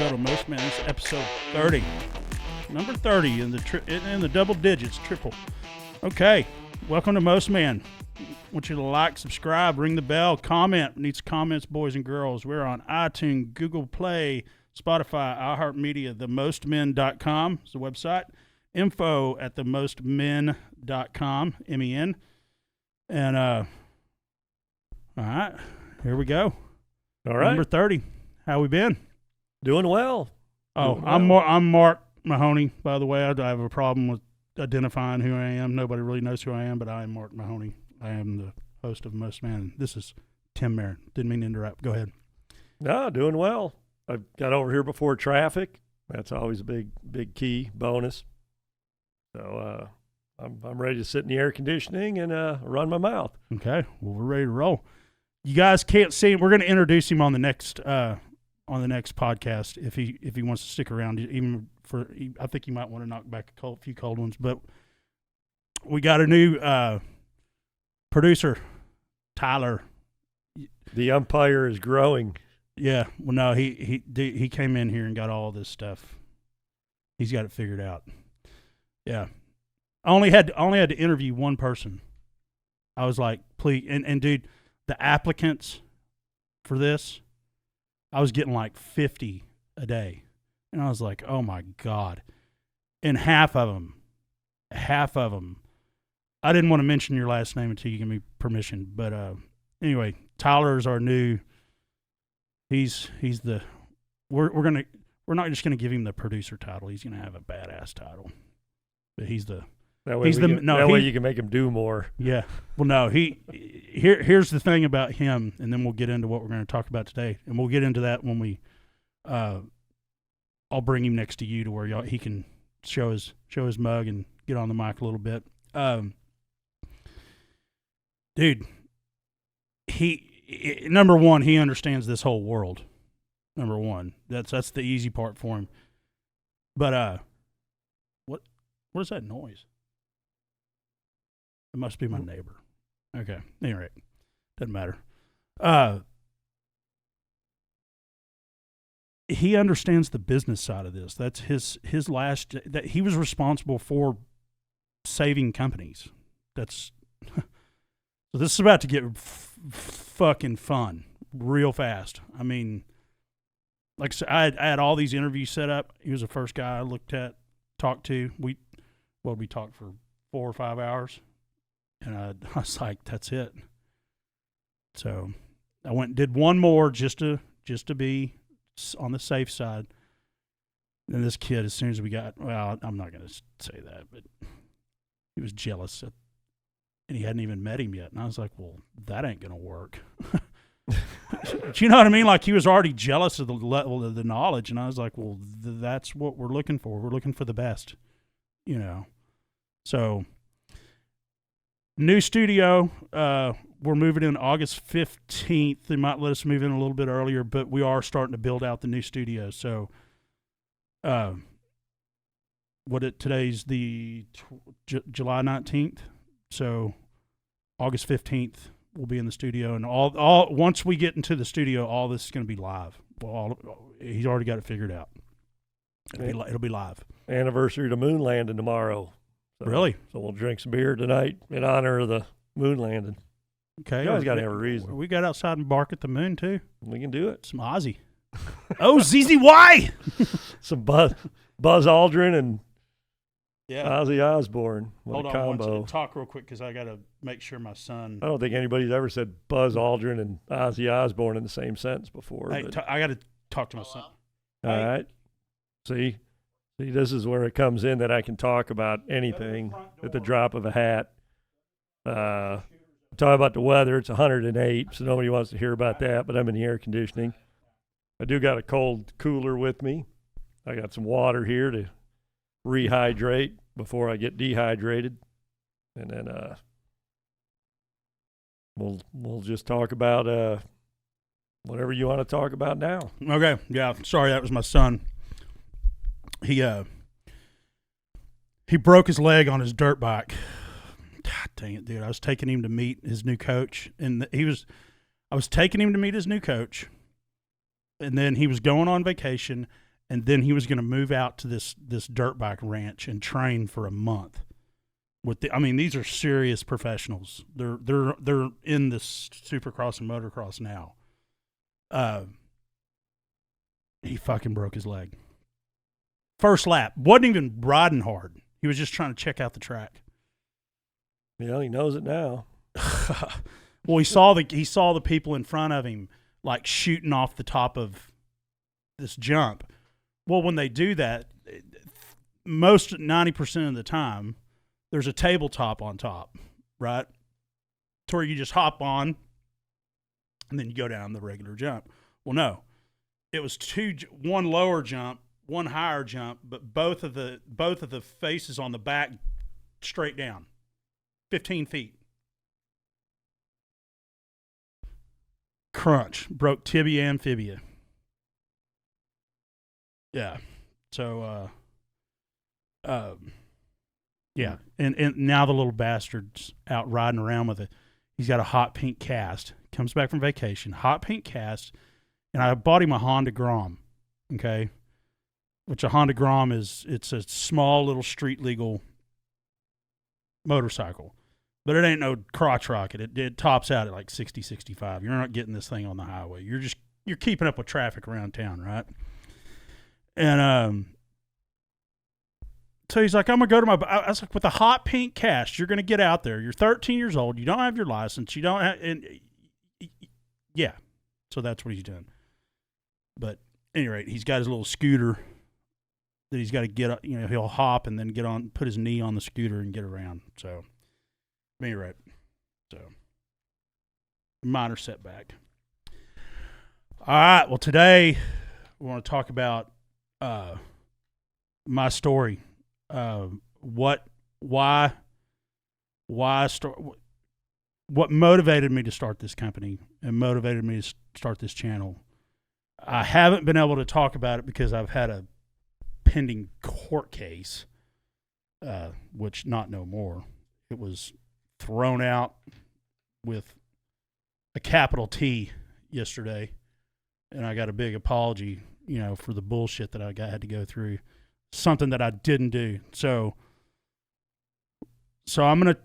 episode of Most Men. This is episode 30. Number 30 in the double digits, triple. Okay, welcome to Most Men. I want you to like, subscribe, ring the bell, comment. Needs comments, boys and girls. We're on iTunes, Google Play, Spotify, iHeartMedia, themostmen.com is the website. Info at themostmen.com, M-E-N. And, all right, here we go. All right. Number 30. How we been? Doing well. I'm Mark Mahoney, by the way. I have a problem with identifying who I am. Nobody really knows who I am, but I am Mark Mahoney. I am the host of Most Men. This is Tim Marin. Didn't mean to interrupt. Go ahead. No, doing well. I got over here before traffic. That's always a big key bonus. So I'm ready to sit in the air conditioning and run my mouth. Okay, well, we're ready to roll. You guys can't see him. We're going to introduce him on the next podcast if he wants to stick around. Even for, I think you might want to knock back a few cold ones. But we got a new producer, Tyler. The umpire is growing. Yeah, well, no, he came in here and got all this stuff. He's got it figured out. Yeah, I only had to interview one person. I was like, please, and dude, the applicants for this, I was getting like 50 a day, and I was like, oh my God, and half of them, I didn't want to mention your last name until you give me permission, but anyway, Tyler's our new. He's the we're not just gonna give him the producer title. He's gonna have a badass title. But he's the way you can make him do more. Yeah. Well, no, here's the thing about him, and then we'll get into what we're going to talk about today, and we'll get into that when we I'll bring him next to you to where he can show his mug and get on the mic a little bit. Dude, number one, he understands this whole world. Number one, that's the easy part for him. But what is that noise? It must be my neighbor. Okay. Anyway, doesn't matter. He understands the business side of this. That's his last. That he was responsible for saving companies. That's so. This is about to get fucking fun real fast. I mean, like I said, I had all these interviews set up. He was the first guy I talked to. We talked for 4 or 5 hours, and I was like, that's it. So I went and did one more just to be on the safe side. And this kid, as soon as we got, well, I'm not going to say that, but he was jealous, and he hadn't even met him yet. And I was like, well, that ain't going to work. Do you know what I mean? Like, he was already jealous of the level of the knowledge, and I was like, well, that's what we're looking for. We're looking for the best, you know. So, new studio, we're moving in August 15th. They might let us move in a little bit earlier, but we are starting to build out the new studio. So, today's the July 19th. So, August 15th, we'll be in the studio. And all once we get into the studio, all this is going to be live. Well, he's already got it figured out. It'll be live. Anniversary to moon landing tomorrow. So, really? So we'll drink some beer tonight in honor of the moon landing. Okay. You always got to have a reason. We got outside and bark at the moon, too. We can do it. Some Ozzy. Oh, ZZY! Some Buzz Aldrin and yeah. Ozzy Osbourne. Hold a on combo. one second. Talk real quick because I got to make sure my son. I don't think anybody's ever said Buzz Aldrin and Ozzy Osbourne in the same sentence before. Hey, I got to talk to my son. All right. See, this is where it comes in that I can talk about anything at the drop of a hat. Talk about the weather. It's 108, so nobody wants to hear about that, but I'm in the air conditioning. I do got a cold cooler with me. I got some water here to rehydrate before I get dehydrated. And then we'll just talk about whatever you want to talk about now. Okay. Yeah. Sorry, that was my son. He broke his leg on his dirt bike. God dang it, dude. I was taking him to meet his new coach, and I was taking him to meet his new coach, and then he was going on vacation, and then he was going to move out to this dirt bike ranch and train for a month. These are serious professionals. They're in this supercross and motocross now. He fucking broke his leg. First lap. Wasn't even riding hard. He was just trying to check out the track. Yeah, he knows it now. Well, he saw the people in front of him like shooting off the top of this jump. Well, when they do that, most 90% of the time, there's a tabletop on top, right? To where you just hop on, and then you go down the regular jump. Well, no, it was one lower jump, one higher jump, but both of the faces on the back straight down, 15 feet. Crunch, broke tibia and fibia. Yeah. So, yeah. And now the little bastard's out riding around with it. He's got a hot pink cast. Comes back from vacation. Hot pink cast. And I bought him a Honda Grom. Okay. Which a Honda Grom it's a small little street legal motorcycle. But it ain't no crotch rocket. It tops out at like 60, 65. You're not getting this thing on the highway. You're keeping up with traffic around town, right? And so he's like, I'm going to go to I was like, with a hot pink cast, you're going to get out there. You're 13 years old. You don't have your license. You don't have, yeah. So that's what he's doing. But at any rate, he's got his little scooter that he's got to get, he'll hop and then get on, put his knee on the scooter and get around. So, at any rate, so minor setback. All right. Well, today we want to talk about my story. What motivated me to start this company and motivated me to start this channel. I haven't been able to talk about it because I've had a pending court case, which not no more. It was thrown out with a capital T yesterday, and I got a big apology, for the bullshit that I had to go through. Something that I didn't do. So I'm going to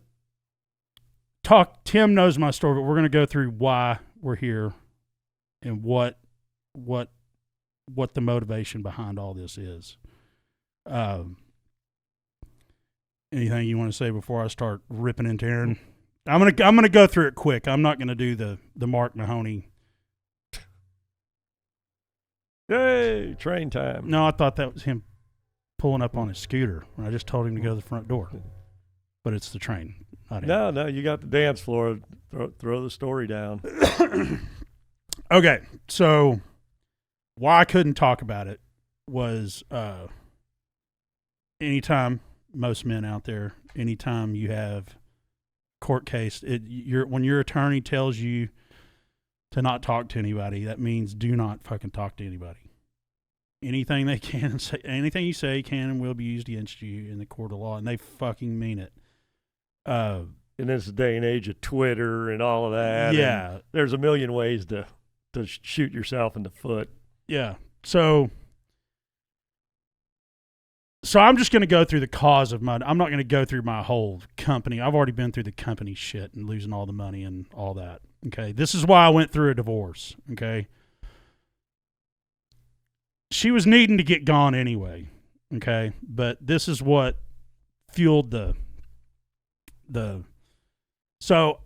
talk. Tim knows my story, but we're going to go through why we're here and what the motivation behind all this is. Anything you want to say before I start ripping into Aaron? I'm gonna go through it quick. I'm not gonna do the Mark Mahoney. Yay! Train time. No, I thought that was him pulling up on his scooter. I just told him to go to the front door, but it's the train. No, you got the dance floor. Throw the story down. Okay, so why I couldn't talk about it was anytime, most men out there, anytime you have court case, when your attorney tells you to not talk to anybody, that means do not fucking talk to anybody. Anything they can say, anything you say can and will be used against you in the court of law, and they fucking mean it. In this day and age of Twitter and all of that, yeah, there's a million ways to shoot yourself in the foot. Yeah. So I'm just going to go through the cause of I'm not going to go through my whole company. I've already been through the company shit and losing all the money and all that. Okay. This is why I went through a divorce. Okay. She was needing to get gone anyway. Okay. But this is what fueled so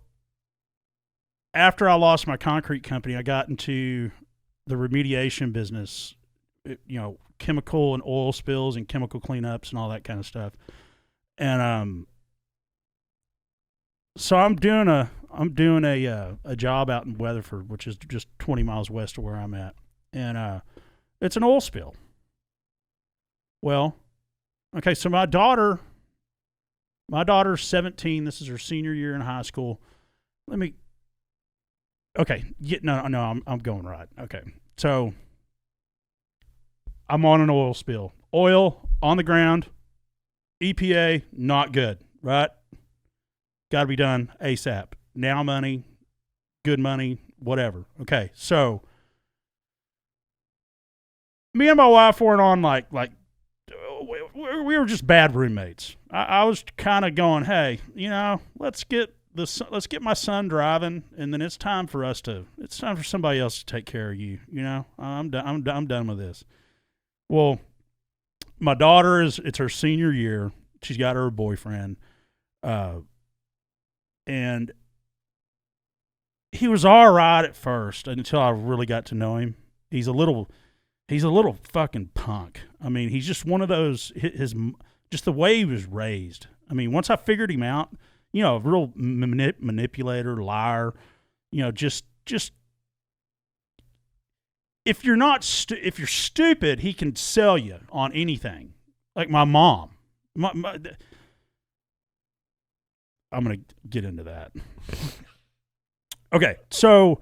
after I lost my concrete company, I got into the remediation business, chemical and oil spills and chemical cleanups and all that kind of stuff. And so I'm doing a job out in Weatherford, which is just 20 miles west of where I'm at. And it's an oil spill. Well, okay, so my daughter's 17. This is her senior year in high school. I'm going right. Okay. So I'm on an oil spill. Oil on the ground. EPA, not good, right? Got to be done ASAP. Now money, good money, whatever. Okay. So me and my wife weren't on like we were just bad roommates. I was kind of going, hey, let's get my son driving, and then it's time for somebody else to take care of you. I'm done with this. Well, my daughter it's her senior year. She's got her boyfriend, and he was all right at first until I really got to know him. He's a little fucking punk. I mean, he's just one of those, just the way he was raised. I mean, once I figured him out, a real manipulator, liar, just if you're stupid, he can sell you on anything. Like my mom. I'm going to get into that. Okay, so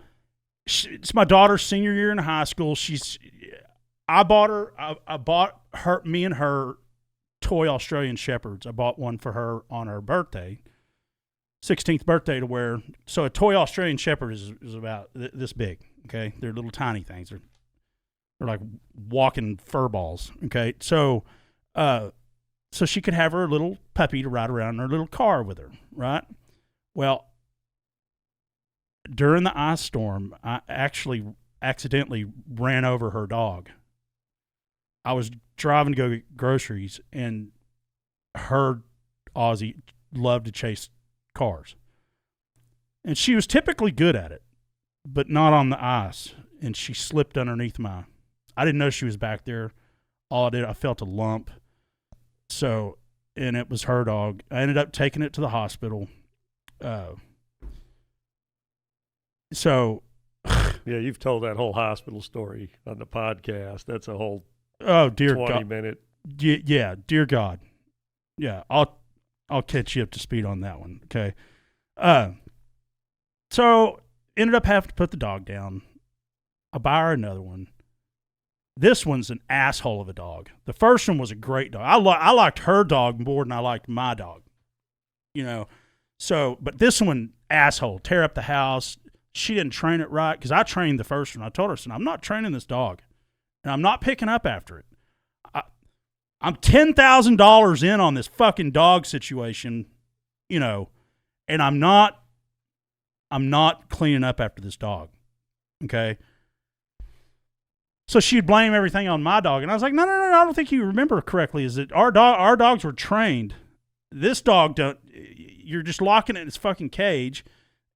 it's my daughter's senior year in high school. I bought me and her toy Australian Shepherds. I bought one for her on her birthday, 16th birthday, to wear. So a toy Australian Shepherd is about this big. Okay, they're little tiny things. They're like walking fur balls. Okay, so she could have her little puppy to ride around in her little car with her. Right. Well, during the ice storm, I actually accidentally ran over her dog. I was driving to go get groceries, and her Aussie loved to chase cars. And she was typically good at it, but not on the ice. And she slipped underneath I didn't know she was back there. All I did, I felt a lump. So, and it was her dog. I ended up taking it to the hospital. Yeah, you've told that whole hospital story on the podcast. That's a whole dear 20-minute. Yeah, dear God. Yeah, I'll catch you up to speed on that one. Okay. So ended up having to put the dog down. I buy her another one. This one's an asshole of a dog. The first one was a great dog. I liked her dog more than I liked my dog. So, but this one, asshole, tear up the house. She didn't train it right because I trained the first one. I told her, son, I'm not training this dog, and I'm not picking up after it. I'm $10,000 in on this fucking dog situation, and I'm not cleaning up after this dog. Okay. So she'd blame everything on my dog, and I was like, no, I don't think you remember correctly. Is that our dogs were trained. This dog you're just locking it in its fucking cage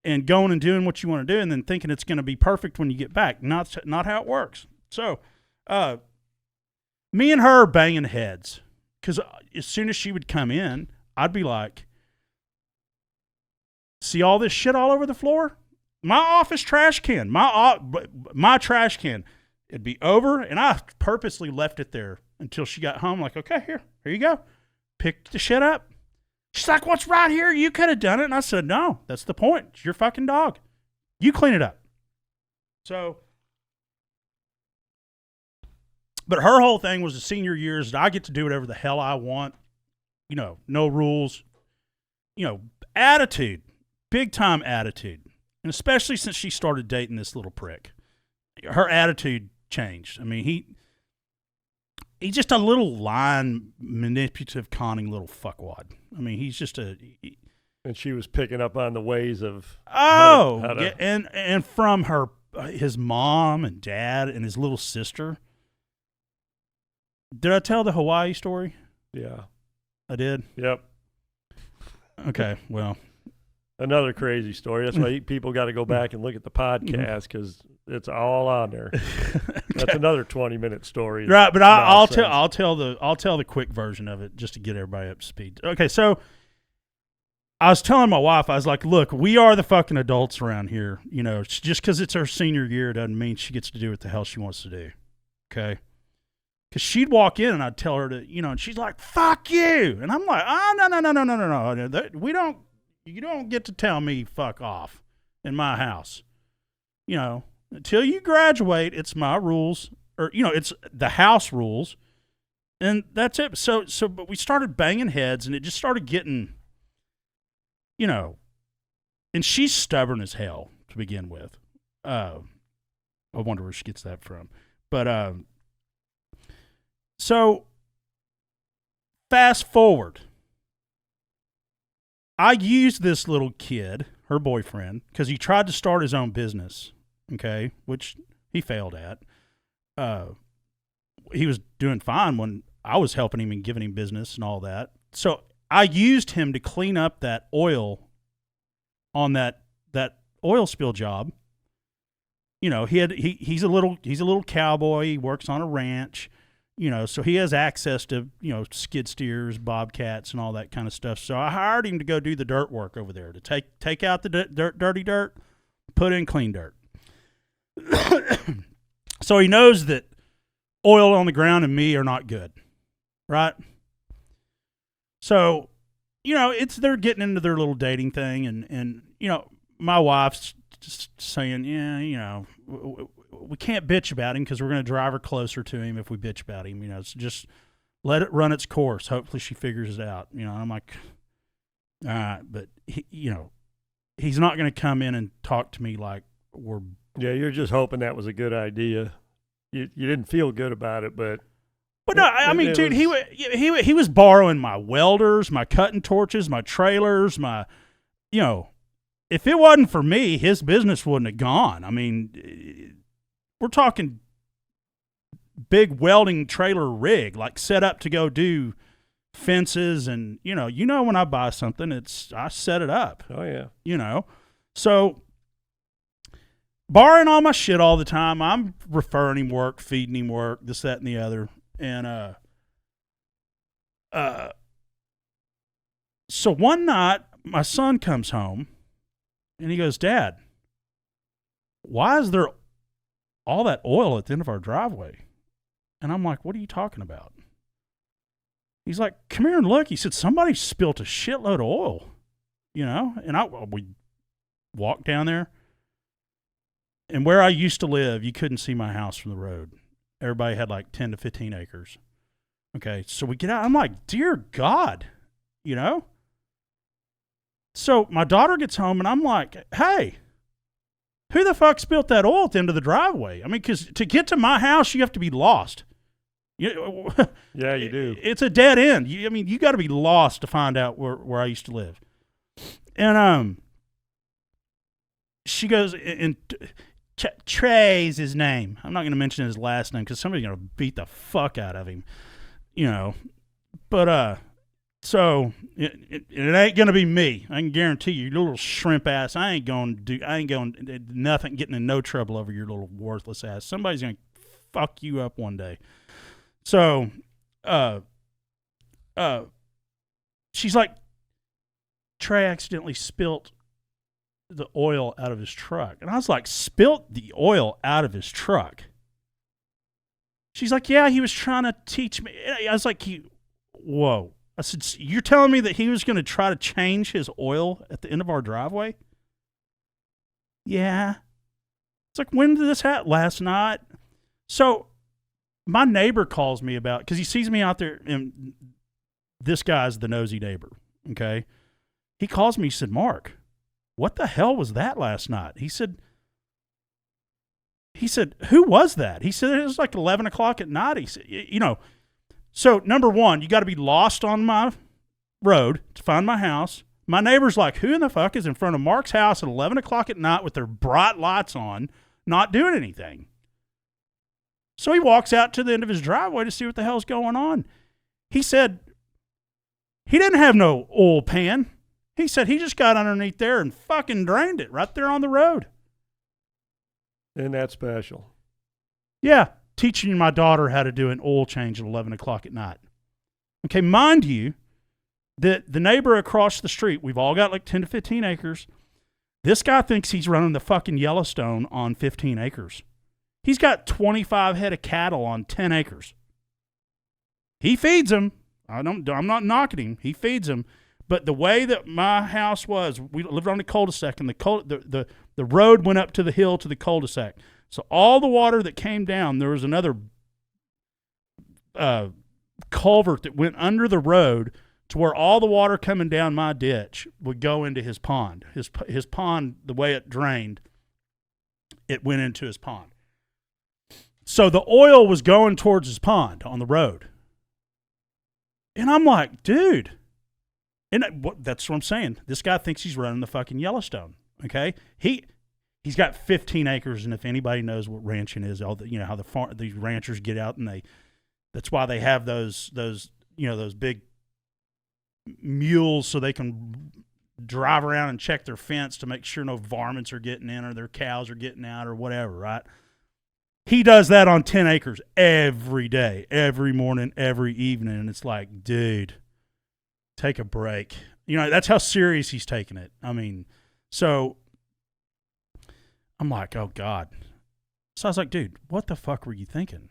and going and doing what you want to do, and then thinking it's going to be perfect when you get back. Not how it works. So, me and her banging heads, because as soon as she would come in, I'd be like, see all this shit all over the floor? My office trash can, my trash can. It'd be over, and I purposely left it there until she got home. Like, okay, here you go. Pick the shit up. She's like, what's right here? You could have done it. And I said, no, that's the point. It's your fucking dog. You clean it up. So, but her whole thing was the senior years that I get to do whatever the hell I want. No rules. Attitude. Big time attitude. And especially since she started dating this little prick. Her attitude changed. I mean, he's just a little lying, manipulative, conning little fuckwad. I mean, he's just and she was picking up on the ways of yeah, and from his mom and dad and his little sister. Did I tell the Hawaii story? Yeah, I did. Yep. Okay, well, another crazy story. That's why people got to go back and look at the podcast because it's all on there. Okay. That's another 20-minute story. Right, but I'll tell the quick version of it just to get everybody up to speed. Okay, so I was telling my wife, I was like, look, we are the fucking adults around here. Just because it's her senior year doesn't mean she gets to do what the hell she wants to do. Okay? Because she'd walk in and I'd tell her to, and she's like, fuck you. And I'm like, no. You don't get to tell me fuck off in my house. Until you graduate, it's my rules, or it's the house rules, and that's it. So, but we started banging heads, and it just started getting, and she's stubborn as hell to begin with. I wonder where she gets that from, but So fast forward. I used this little kid, her boyfriend, because he tried to start his own business, okay, which he failed at. He was doing fine when I was helping him and giving him business and all that. So I used him to clean up that oil on that oil spill job. You know, he's a little cowboy. He works on a ranch. You know, so he has access to, you know, skid steers, bobcats, and all that kind of stuff. So I hired him to go do the dirt work over there, to take out the dirty dirt, put in clean dirt. So he knows that oil on the ground and me are not good, right? So, you know, they're getting into their little dating thing, and you know, my wife's just saying, yeah, you know, we can't bitch about him because we're going to drive her closer to him if we bitch about him. You know, so just let it run its course. Hopefully she figures it out. You know, I'm like, all right, but you know, he's not going to come in and talk to me like we're. Yeah, you're just hoping that was a good idea. You didn't feel good about it, but. But no, I mean, dude, he was borrowing my welders, my cutting torches, my trailers, you know, if it wasn't for me, his business wouldn't have gone. I mean, we're talking big welding trailer rig, like set up to go do fences, and you know when I buy something, I set it up. Oh yeah, you know, so borrowing all my shit all the time. I'm referring him work, feeding him work, this, that, and the other. And so one night my son comes home and he goes, Dad, why is there all that oil at the end of our driveway? And I'm like, what are you talking about? He's like, come here and look. He said, somebody spilt a shitload of oil, you know? And we walked down there, and where I used to live, you couldn't see my house from the road. Everybody had like 10 to 15 acres. Okay, so we get out. I'm like, dear God, you know? So my daughter gets home, and I'm like, hey, who the fuck spilt that oil at the end of the driveway? I mean, because to get to my house, you have to be lost. Yeah, you do. It's a dead end. You got to be lost to find out where I used to live. And she goes, and Trey's his name. I'm not going to mention his last name because somebody's going to beat the fuck out of him, you know. But so it ain't going to be me. I can guarantee you, your little shrimp ass. I ain't going nothing, getting in no trouble over your little worthless ass. Somebody's going to fuck you up one day. So, she's like, Trey accidentally spilt the oil out of his truck. And I was like, spilt the oil out of his truck? She's like, yeah, he was trying to teach me. I was like, whoa. I said, you're telling me that he was going to try to change his oil at the end of our driveway? Yeah. It's like, when did this happen? Last night. So my neighbor calls me about, because he sees me out there, and this guy's the nosy neighbor, okay? He calls me, he said, Mark, what the hell was that last night? He said, who was that? He said, it was like 11 o'clock at night. He said, you know, so number one, you got to be lost on my road to find my house. My neighbor's like, who in the fuck is in front of Mark's house at 11 o'clock at night with their bright lights on, not doing anything? So he walks out to the end of his driveway to see what the hell's going on. He said he didn't have no oil pan. He said he just got underneath there and fucking drained it right there on the road. Isn't that special? Yeah, teaching my daughter how to do an oil change at 11 o'clock at night. Okay, mind you, that the neighbor across the street, we've all got like 10 to 15 acres. This guy thinks he's running the fucking Yellowstone on 15 acres. He's got 25 head of cattle on 10 acres. He feeds them. I'm not knocking him. He feeds them. But the way that my house was, we lived on the cul-de-sac, and the road went up to the hill to the cul-de-sac. So all the water that came down, there was another culvert that went under the road to where all the water coming down my ditch would go into his pond. His pond, the way it drained, it went into his pond. So the oil was going towards his pond on the road. And I'm like, dude. And that's what I'm saying. This guy thinks he's running the fucking Yellowstone. Okay? He's got 15 acres, and if anybody knows what ranching is, how these ranchers get out and that's why they have those big mules so they can drive around and check their fence to make sure no varmints are getting in or their cows are getting out or whatever, right? He does that on 10 acres every day, every morning, every evening. And it's like, dude, take a break. That's how serious he's taking it. I mean, so I'm like, oh, God. So I was like, dude, what the fuck were you thinking?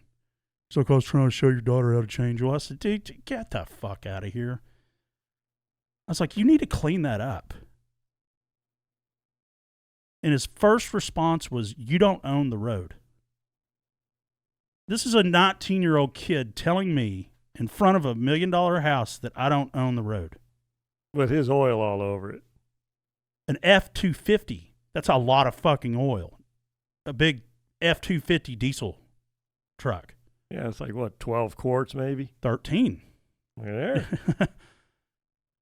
It's like, I was trying to show your daughter how to change oil. I said, dude, get the fuck out of here. I was like, you need to clean that up. And his first response was, you don't own the road. This is a 19-year-old kid telling me in front of a $1 million house that I don't own the road. With his oil all over it. An F-250. That's a lot of fucking oil. A big F-250 diesel truck. Yeah, it's like, 12 quarts maybe? 13. Look there.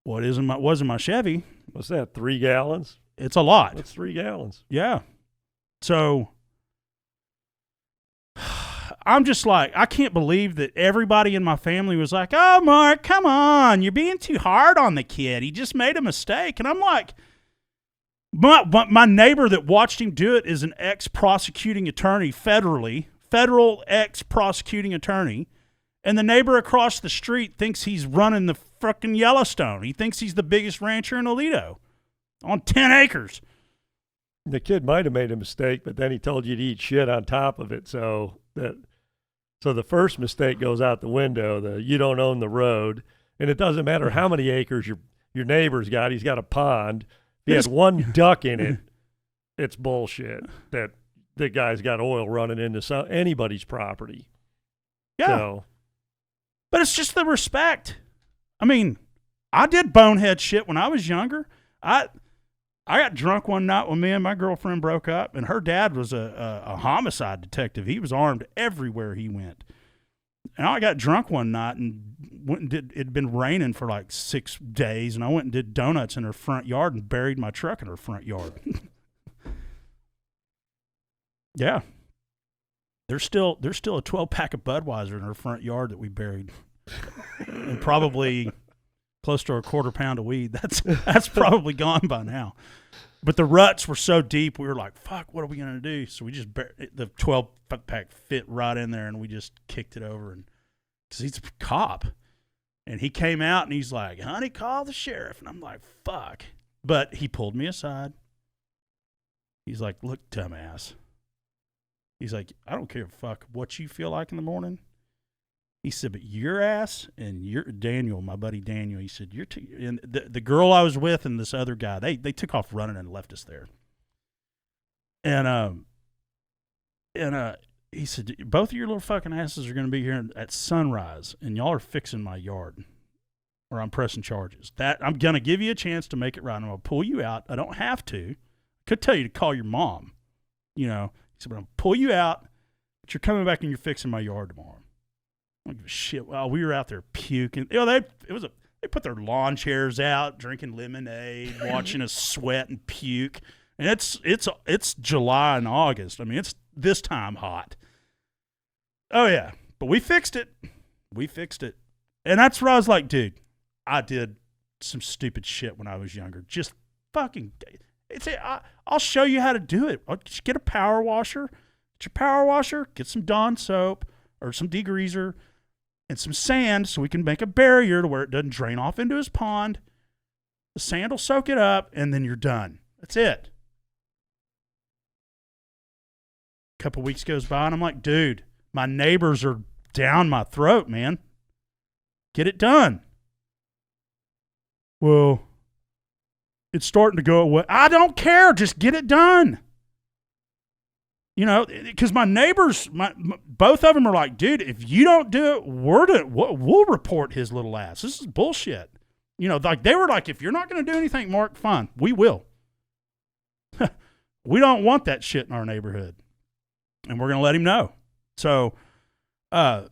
Was in my Chevy. What's that, 3 gallons? It's a lot. That's 3 gallons. Yeah. So I'm just like, I can't believe that everybody in my family was like, oh, Mark, come on. You're being too hard on the kid. He just made a mistake. And I'm like, my neighbor that watched him do it is an ex-prosecuting attorney federal ex-prosecuting attorney. And the neighbor across the street thinks he's running the fucking Yellowstone. He thinks he's the biggest rancher in Aledo on 10 acres. The kid might have made a mistake, but then he told you to eat shit on top of it. So the first mistake goes out the window. You don't own the road, and it doesn't matter how many acres your neighbor's got. He's got a pond. If he has one duck in it, it's bullshit that the guy's got oil running into anybody's property. Yeah. So, but it's just the respect. I mean, I did bonehead shit when I was younger. I got drunk one night when me and my girlfriend broke up, and her dad was a homicide detective. He was armed everywhere he went. And I got drunk one night and went and did. It'd been raining for like 6 days, and I went and did donuts in her front yard and buried my truck in her front yard. Yeah. There's still a 12-pack of Budweiser in her front yard that we buried, and probably close to a quarter pound of weed. That's probably gone by now. But the ruts were so deep, we were like, fuck, what are we going to do? So we just the 12-pack fit right in there, and we just kicked it over. And because he's a cop. And he came out, and he's like, honey, call the sheriff. And I'm like, fuck. But he pulled me aside. He's like, look, dumbass. He's like, I don't care fuck what you feel like in the morning. He said, but your ass and your Daniel, my buddy Daniel, he said, and the girl I was with and this other guy, they took off running and left us there. And he said, both of your little fucking asses are going to be here at sunrise, and y'all are fixing my yard, or I'm pressing charges. That I'm going to give you a chance to make it right. I'm going to pull you out. I don't have to. I could tell you to call your mom. He said, but I'm going to pull you out, but you're coming back and you're fixing my yard tomorrow. I don't give a shit. Well, we were out there puking. They put their lawn chairs out, drinking lemonade, watching us sweat and puke. And it's July and August. I mean, it's this time hot. Oh yeah, but we fixed it. And that's where I was like, dude, I did some stupid shit when I was younger. Just fucking. I'll show you how to do it. I'll just get a power washer. Get your power washer. Get some Dawn soap or some degreaser. And some sand so we can make a barrier to where it doesn't drain off into his pond. The sand will soak it up, and then you're done. That's it. A couple weeks goes by, and I'm like, dude, my neighbors are down my throat, man. Get it done. Well, it's starting to go away. I don't care. Just get it done. Because my neighbors, both of them are like, dude, if you don't do it, we'll report his little ass. This is bullshit. Like they were like, if you're not going to do anything, Mark, fine, we will. We don't want that shit in our neighborhood. And we're going to let him know. So, but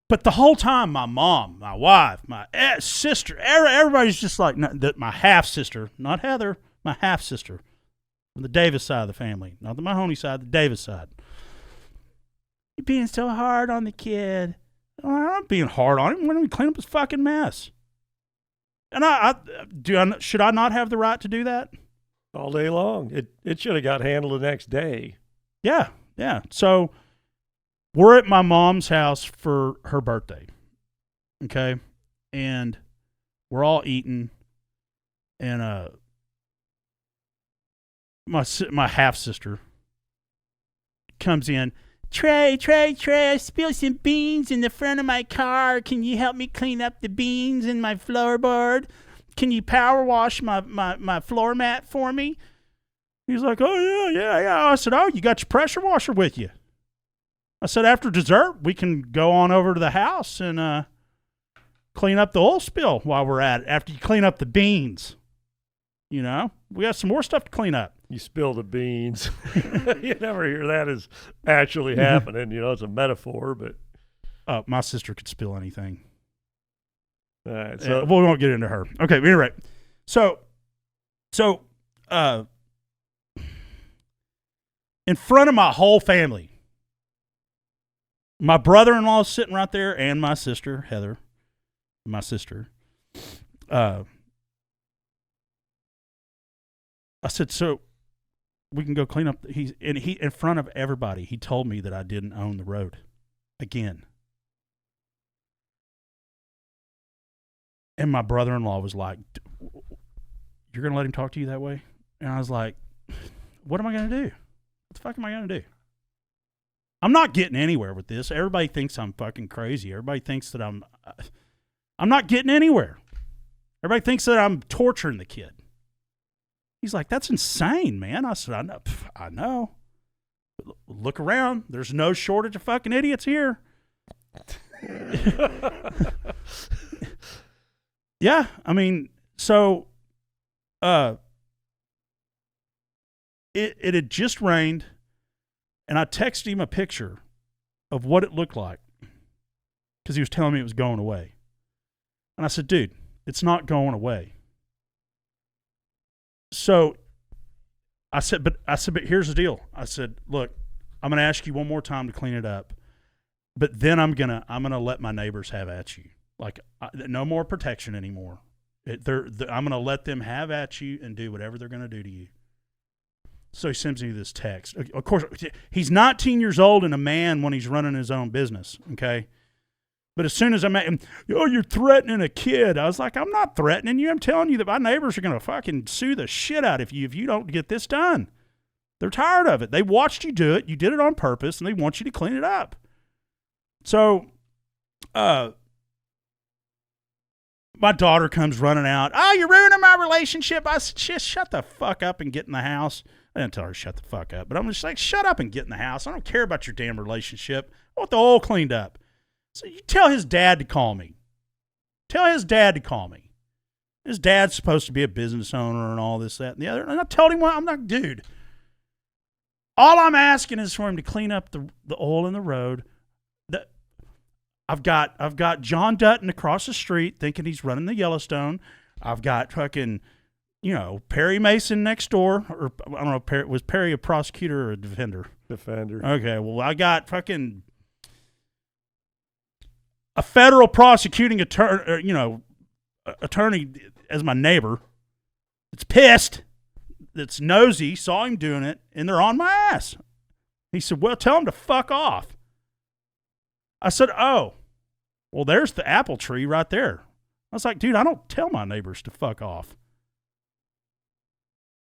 the whole time, my mom, my wife, my sister, everybody's just like, my half-sister, not Heather, my half-sister, from the Davis side of the family, not the Mahoney side, the Davis side. You're being so hard on the kid. I'm not being hard on him. Why don't we clean up his fucking mess? And should I not have the right to do that? All day long. It should have got handled the next day. Yeah. So we're at my mom's house for her birthday. Okay. And we're all eating. And my half-sister comes in. Trey, I spilled some beans in the front of my car. Can you help me clean up the beans in my floorboard? Can you power wash my floor mat for me? He's like, oh, yeah. I said, oh, you got your pressure washer with you? I said, after dessert, we can go on over to the house and clean up the oil spill while we're at it. After you clean up the beans, we got some more stuff to clean up. You spill the beans. You never hear that as actually happening. It's a metaphor, but. My sister could spill anything. All right, so we won't get into her. Okay, anyway. So, in front of my whole family, my brother-in-law is sitting right there, and my sister, Heather, my sister. I said, so we can go clean up. He in front of everybody, he told me that I didn't own the road again. And my brother-in-law was like, you're going to let him talk to you that way? And I was like, what am I going to do? What the fuck am I going to do? I'm not getting anywhere with this. Everybody thinks I'm fucking crazy. Everybody thinks that I'm not getting anywhere. Everybody thinks that I'm torturing the kid. He's like, that's insane, man. I said, I know. Look around. There's no shortage of fucking idiots here. Yeah, I mean, so it had just rained, and I texted him a picture of what it looked like because he was telling me it was going away. And I said, dude, it's not going away. So I said, but here's the deal. I said, look, I'm going to ask you one more time to clean it up, but then I'm gonna let my neighbors have at you. Like, no more protection anymore. I'm going to let them have at you and do whatever they're going to do to you. So he sends me this text. Of course, he's 19 years old and a man when he's running his own business, okay? But as soon as I met him, you're threatening a kid. I was like, I'm not threatening you. I'm telling you that my neighbors are going to fucking sue the shit out of you if you don't get this done. They're tired of it. They watched you do it. You did it on purpose, and they want you to clean it up. So, my daughter comes running out. Oh, you're ruining my relationship. I said, just shut the fuck up and get in the house. I didn't tell her to shut the fuck up, but I'm just like, shut up and get in the house. I don't care about your damn relationship. I want the oil cleaned up. So you tell his dad to call me. His dad's supposed to be a business owner and all this, that, and the other. And I told him, I'm not, dude. All I'm asking is for him to clean up the oil in the road. I've got John Dutton across the street thinking he's running the Yellowstone. I've got fucking, Perry Mason next door. Or I don't know, was Perry a prosecutor or a defender? Defender. Okay, well, I got fucking a federal prosecuting attorney, attorney as my neighbor. That's pissed. That's nosy. Saw him doing it, and they're on my ass. He said, well, tell him to fuck off. I said, oh, well, there's the apple tree right there. I was like, dude, I don't tell my neighbors to fuck off.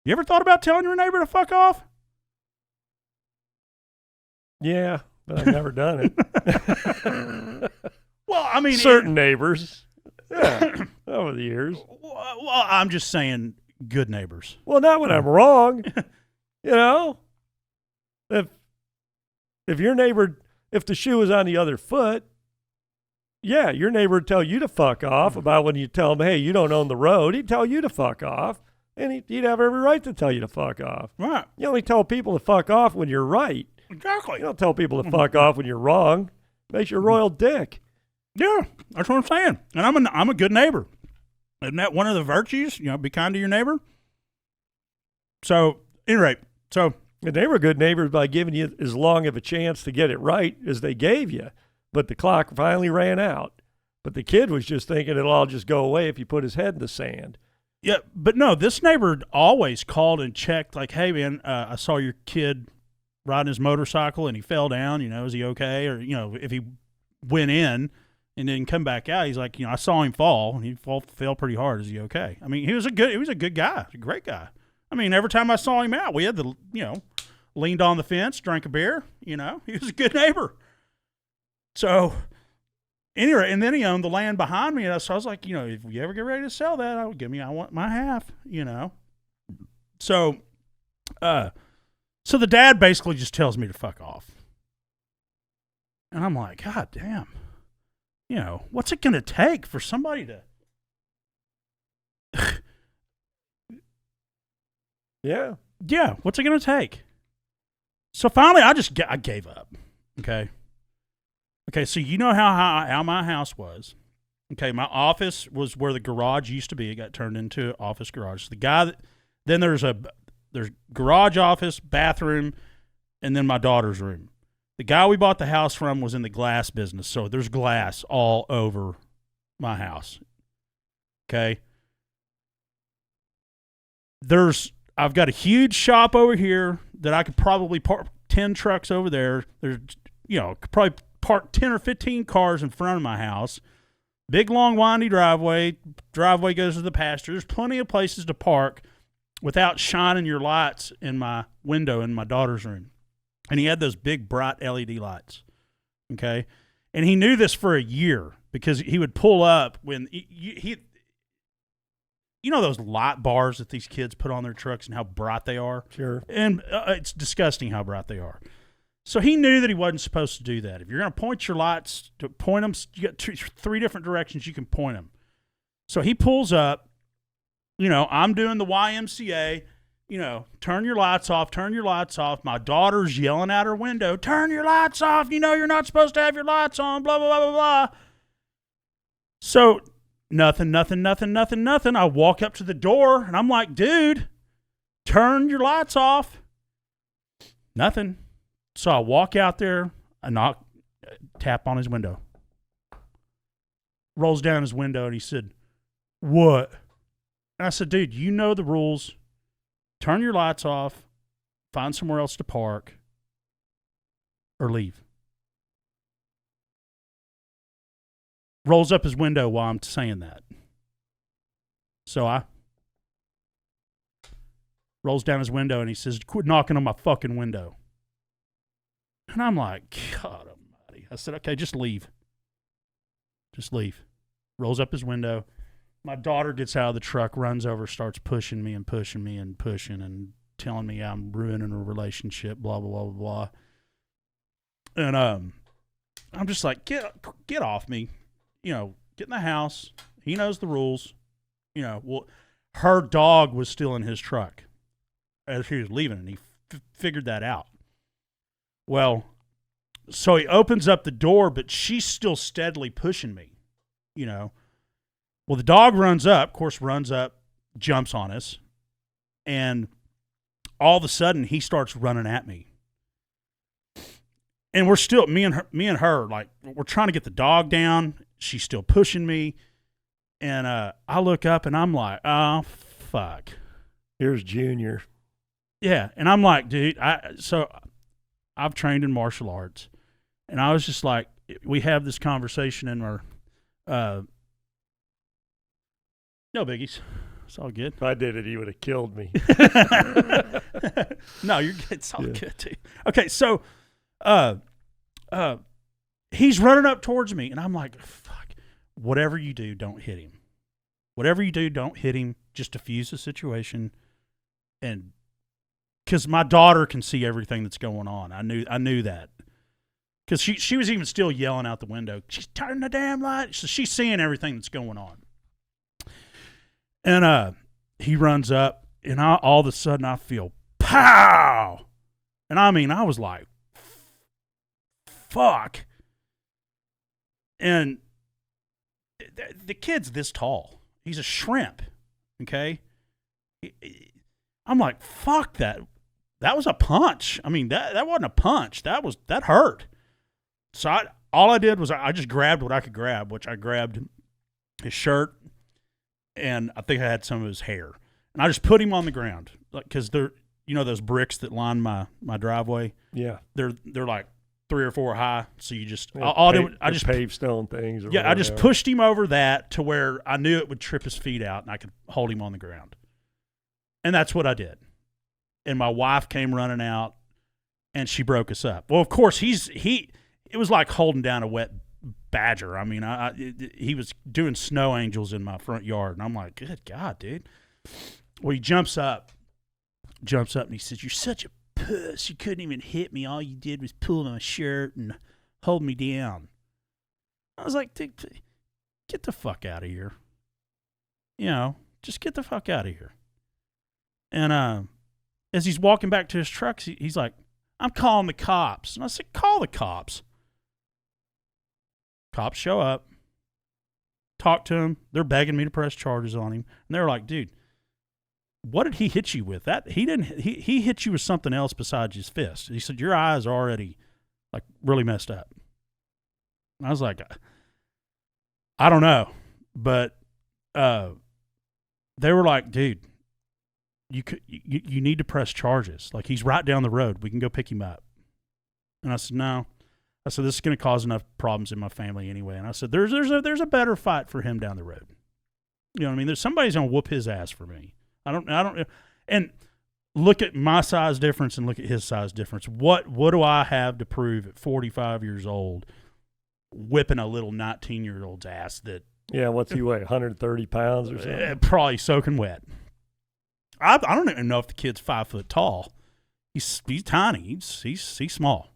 You ever thought about telling your neighbor to fuck off? Yeah, but I've never done it. Well, I mean, certain neighbors, yeah, over the years. Well, I'm just saying good neighbors. Well, not when I'm wrong. If your neighbor, if the shoe is on the other foot, yeah, your neighbor would tell you to fuck off. About when you tell him, hey, you don't own the road, he'd tell you to fuck off. And he'd have every right to tell you to fuck off. Right. You only tell people to fuck off when you're right. Exactly. You don't tell people to fuck off when you're wrong. Makes you a royal dick. Yeah, that's what I'm saying. And I'm a good neighbor. Isn't that one of the virtues? Be kind to your neighbor. So, at any rate, And they were good neighbors by giving you as long of a chance to get it right as they gave you. But the clock finally ran out. But the kid was just thinking it'll all just go away if you put his head in the sand. Yeah, but no, this neighbor always called and checked, like, hey, man, I saw your kid riding his motorcycle and he fell down. Is he okay? Or, if he went in and didn't come back out, he's like, I saw him fall and he fell pretty hard. Is he okay? I mean, he was a good guy, a great guy. I mean, every time I saw him out, we had leaned on the fence, drank a beer. He was a good neighbor. So, anyway, and then he owned the land behind me, and so I was like, if we ever get ready to sell that, I want my half. So, so the dad basically just tells me to fuck off, and I'm like, God damn, what's it gonna take for somebody to? Yeah. Yeah, what's it going to take? So finally, I gave up, okay? Okay, so you know how my house was. Okay, my office was where the garage used to be. It got turned into an office garage. So the guy then there's garage, office, bathroom, and then my daughter's room. The guy we bought the house from was in the glass business, so there's glass all over my house, okay? I've got a huge shop over here that I could probably park 10 trucks over there. There's, could probably park 10 or 15 cars in front of my house. Big, long, windy driveway. Driveway goes to the pasture. There's plenty of places to park without shining your lights in my window in my daughter's room. And he had those big, bright LED lights, okay? And he knew this for a year because he would pull up when he those light bars that these kids put on their trucks and how bright they are? Sure. And it's disgusting how bright they are. So he knew that he wasn't supposed to do that. If you're going to point your lights, you got three different directions you can point them. So he pulls up. I'm doing the YMCA. Turn your lights off, turn your lights off. My daughter's yelling out her window, turn your lights off. You're not supposed to have your lights on, blah, blah, blah, blah, blah. So nothing. I walk up to the door, and I'm like, dude, turn your lights off. Nothing. So I walk out there, tap on his window. Rolls down his window, and he said, what? And I said, dude, you know the rules. Turn your lights off, find somewhere else to park, or leave. Rolls up his window while I'm saying that. So I rolls down his window and he says, quit knocking on my fucking window. And I'm like, God almighty. I said, okay, just leave. Just leave. Rolls up his window. My daughter gets out of the truck, runs over, starts pushing me and telling me I'm ruining a relationship, blah, blah, blah, blah, blah. And I'm just like, get off me. Get in the house. He knows the rules. Her dog was still in his truck as he was leaving, and he figured that out. Well, so he opens up the door, but she's still steadily pushing me, Well, the dog runs up, jumps on us, and all of a sudden he starts running at me. And we're still, me and her, like, we're trying to get the dog down. She's still pushing me. And I look up and I'm like, oh, fuck. Here's Junior. Yeah. And I'm like, dude, so I've trained in martial arts. And I was just like, we have this conversation in our, no biggies. It's all good. If I did it, he would have killed me. No, it's all good too. Okay, so he's running up towards me, and I'm like, fuck. Whatever you do, don't hit him. Whatever you do, don't hit him. Just diffuse the situation. And because my daughter can see everything that's going on. I knew that. Because she was even still yelling out the window, she's turning the damn light. So she's seeing everything that's going on. And he runs up, and all of a sudden I feel pow, and I mean I was like, fuck, and the kid's this tall. He's a shrimp, okay. I'm like, fuck that. That was a punch. I mean, that wasn't a punch. That hurt. So all I did was I just grabbed what I could grab, which I grabbed his shirt, and I think I had some of his hair, and I just put him on the ground, like, because they're, you know, those bricks that line my driveway. Yeah, they're like 3 or 4 high. So you just I just paved stone things. Or I just pushed him over that to where I knew it would trip his feet out, and I could hold him on the ground, and that's what I did. And my wife came running out, and she broke us up. Well, of course, it was like holding down a wet badger. I mean, he was doing snow angels in my front yard, and I'm like, good God, dude. Well, he jumps up, and he says, "You're such a puss. You couldn't even hit me. All you did was pull my shirt and hold me down." I was like, dude, get the fuck out of here. You know, just get the fuck out of here. And as he's walking back to his truck, he's like, "I'm calling the cops." And I said, "Call the cops." Cops show up, talk to him. They're begging me to press charges on him. And they're like, "Dude, what did he hit you with? That he hit you with something else besides his fist." He said, "Your eyes are already like really messed up." And I was like, I don't know. But they were like, "Dude, you need to press charges. Like, he's right down the road. We can go pick him up." And I said, "No." I said, "This is going to cause enough problems in my family anyway." And I said, there's a better fight for him down the road. You know what I mean? There's somebody's going to whoop his ass for me. I don't, and look at my size difference and look at his size difference. What do I have to prove at 45 years old whipping a little 19-year-old's ass that... Yeah, what's he weigh, 130 pounds or something? Probably soaking wet. I don't even know if the kid's 5 foot tall. He's tiny. He's small.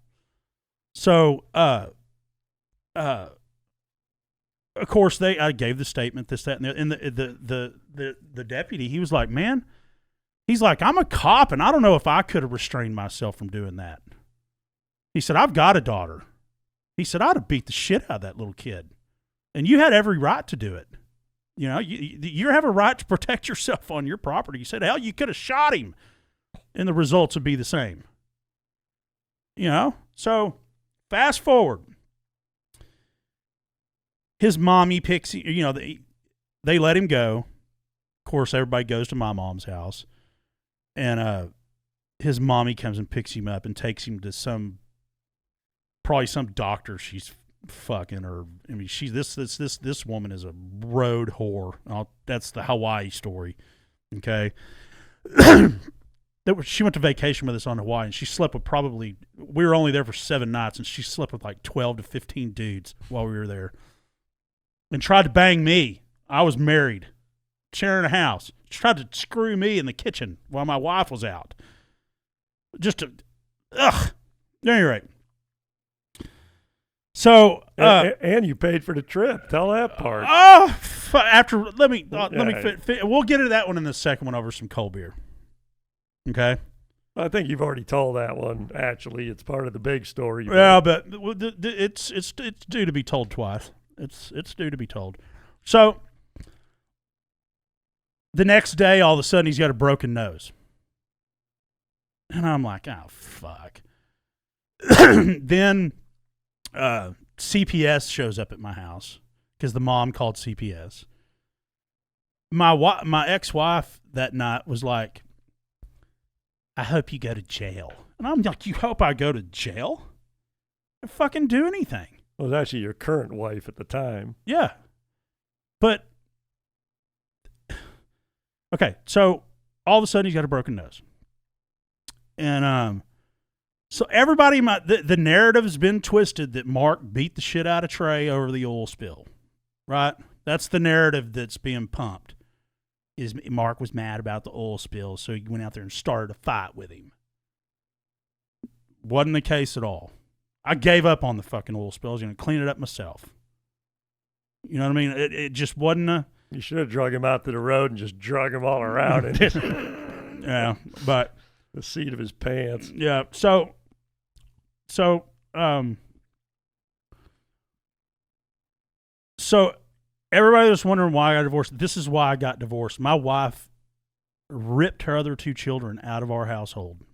So, of course, I gave the statement, this, that, and the deputy, he was like, "Man," he's like, "I'm a cop, and I don't know if I could have restrained myself from doing that." He said, "I've got a daughter." He said, "I'd have beat the shit out of that little kid, and you had every right to do it. You know, you have a right to protect yourself on your property." He said, "Hell, you could have shot him, and the results would be the same." You know, so fast forward. His mommy picks, you know, they let him go. Of course, everybody goes to my mom's house, and his mommy comes and picks him up and takes him to probably some doctor she's fucking, or I mean, this woman is a road whore. That's the Hawaii story, okay? She went to vacation with us on Hawaii, and she slept with we were only there for 7 nights, and she slept with like 12 to 15 dudes while we were there. And tried to bang me. I was married, sharing a house. She tried to screw me in the kitchen while my wife was out. At any rate. So, and you paid for the trip. Tell that part. Let me we'll get into that one in the second one over some cold beer. Okay. I think you've already told that one. Actually, it's part of the big story. Yeah, but it's due to be told twice. It's due to be told. So the next day, all of a sudden, he's got a broken nose, and I'm like, oh fuck. Then CPS shows up at my house because the mom called CPS. My ex-wife that night was like, "I hope you go to jail." And I'm like, "You hope I go to jail? I didn't fucking do anything." Well, it was actually your current wife at the time. Yeah. But, okay, so all of a sudden he's got a broken nose. And so everybody, the narrative has been twisted that Mark beat the shit out of Trey over the oil spill, right? That's the narrative that's being pumped. Is Mark was mad about the oil spill, so he went out there and started a fight with him. Wasn't the case at all. I gave up on the fucking oil spill. I was going to clean it up myself. You know what I mean? It just wasn't You should have drug him out to the road and just drug him all around it. Yeah, but the seat of his pants. yeah. So everybody was wondering why I got divorced. This is why I got divorced. My wife ripped her other 2 children out of our household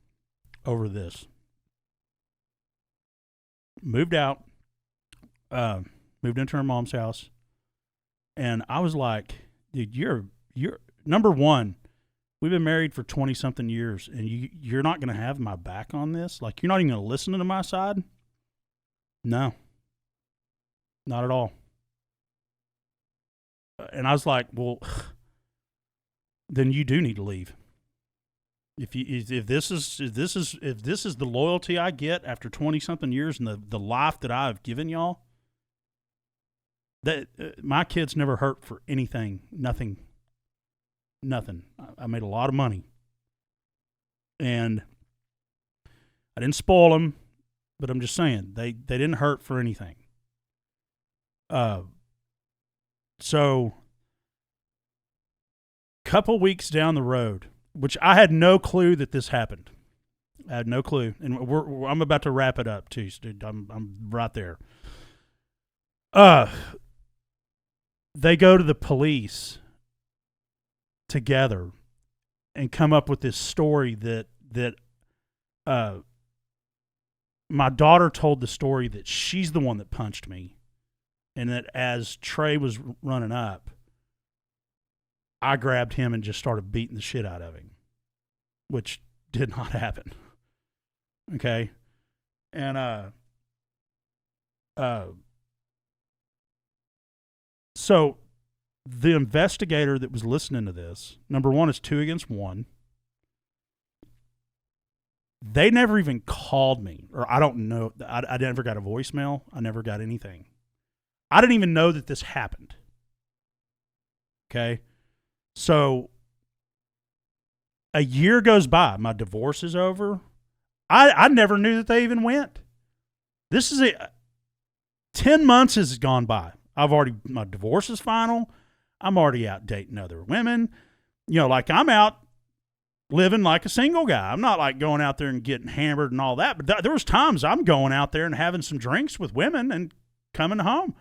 over this. Moved out, moved into her mom's house, and I was like, dude, you're number one. We've been married for 20-something years, and you're not going to have my back on this? Like, you're not even going to listen to my side? No. Not at all. And I was like, well, then you do need to leave. If this is the loyalty I get after 20-something years and the life that I've given y'all, that my kids never hurt for anything, nothing. I made a lot of money, and I didn't spoil them, but I'm just saying they didn't hurt for anything. So couple weeks down the road, which I had no clue that this happened. I had no clue, and I'm about to wrap it up too. So I'm right there. They go to the police together and come up with this story that my daughter told the story that she's the one that punched me, and that as Trey was running up, I grabbed him and just started beating the shit out of him, which did not happen. Okay. And so the investigator that was listening to this, number one, is 2 against 1. They never even called me, or I don't know. I never got a voicemail. I never got anything. I didn't even know that this happened. Okay. So a year goes by. My divorce is over. I never knew that they even went. This is 10 months has gone by. My divorce is final. I'm already out dating other women. You know, like I'm out living like a single guy. I'm not like going out there and getting hammered and all that. But there was times I'm going out there and having some drinks with women and coming home.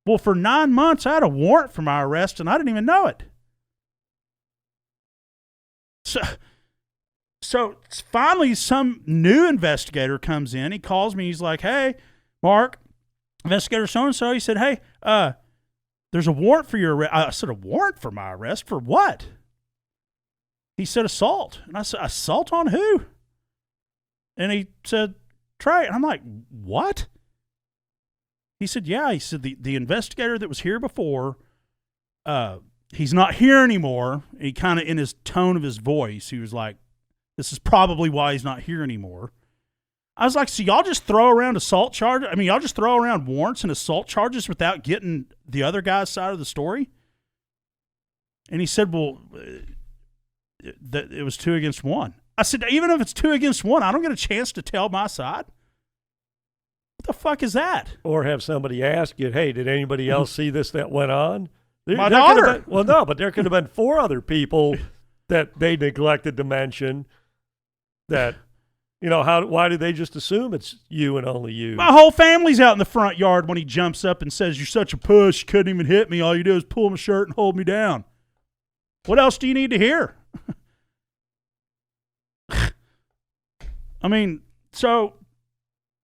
Well, for 9 months, I had a warrant for my arrest, and I didn't even know it. So finally, some new investigator comes in. He calls me. He's like, hey, Mark, investigator so-and-so. He said, hey, there's a warrant for your arrest. I said, a warrant for my arrest? For what? He said, assault. And I said, assault on who? And he said, Trey. And I'm like, what? He said, yeah. He said, the investigator that was here before, he's not here anymore. He kind of, in his tone of his voice, he was like, this is probably why he's not here anymore. I was like, so y'all just throw around assault charges? I mean, y'all just throw around warrants and assault charges without getting the other guy's side of the story? And he said, well, it was 2 against 1. I said, even if it's 2 against 1, I don't get a chance to tell my side? What the fuck is that? Or have somebody ask you, hey, did anybody else see this that went on? My daughter. Well, no, but there could have been 4 other people that they neglected to mention that, you know, why did they just assume it's you and only you? My whole family's out in the front yard when he jumps up and says, you're such a puss, you couldn't even hit me. All you do is pull my shirt and hold me down. What else do you need to hear? I mean, so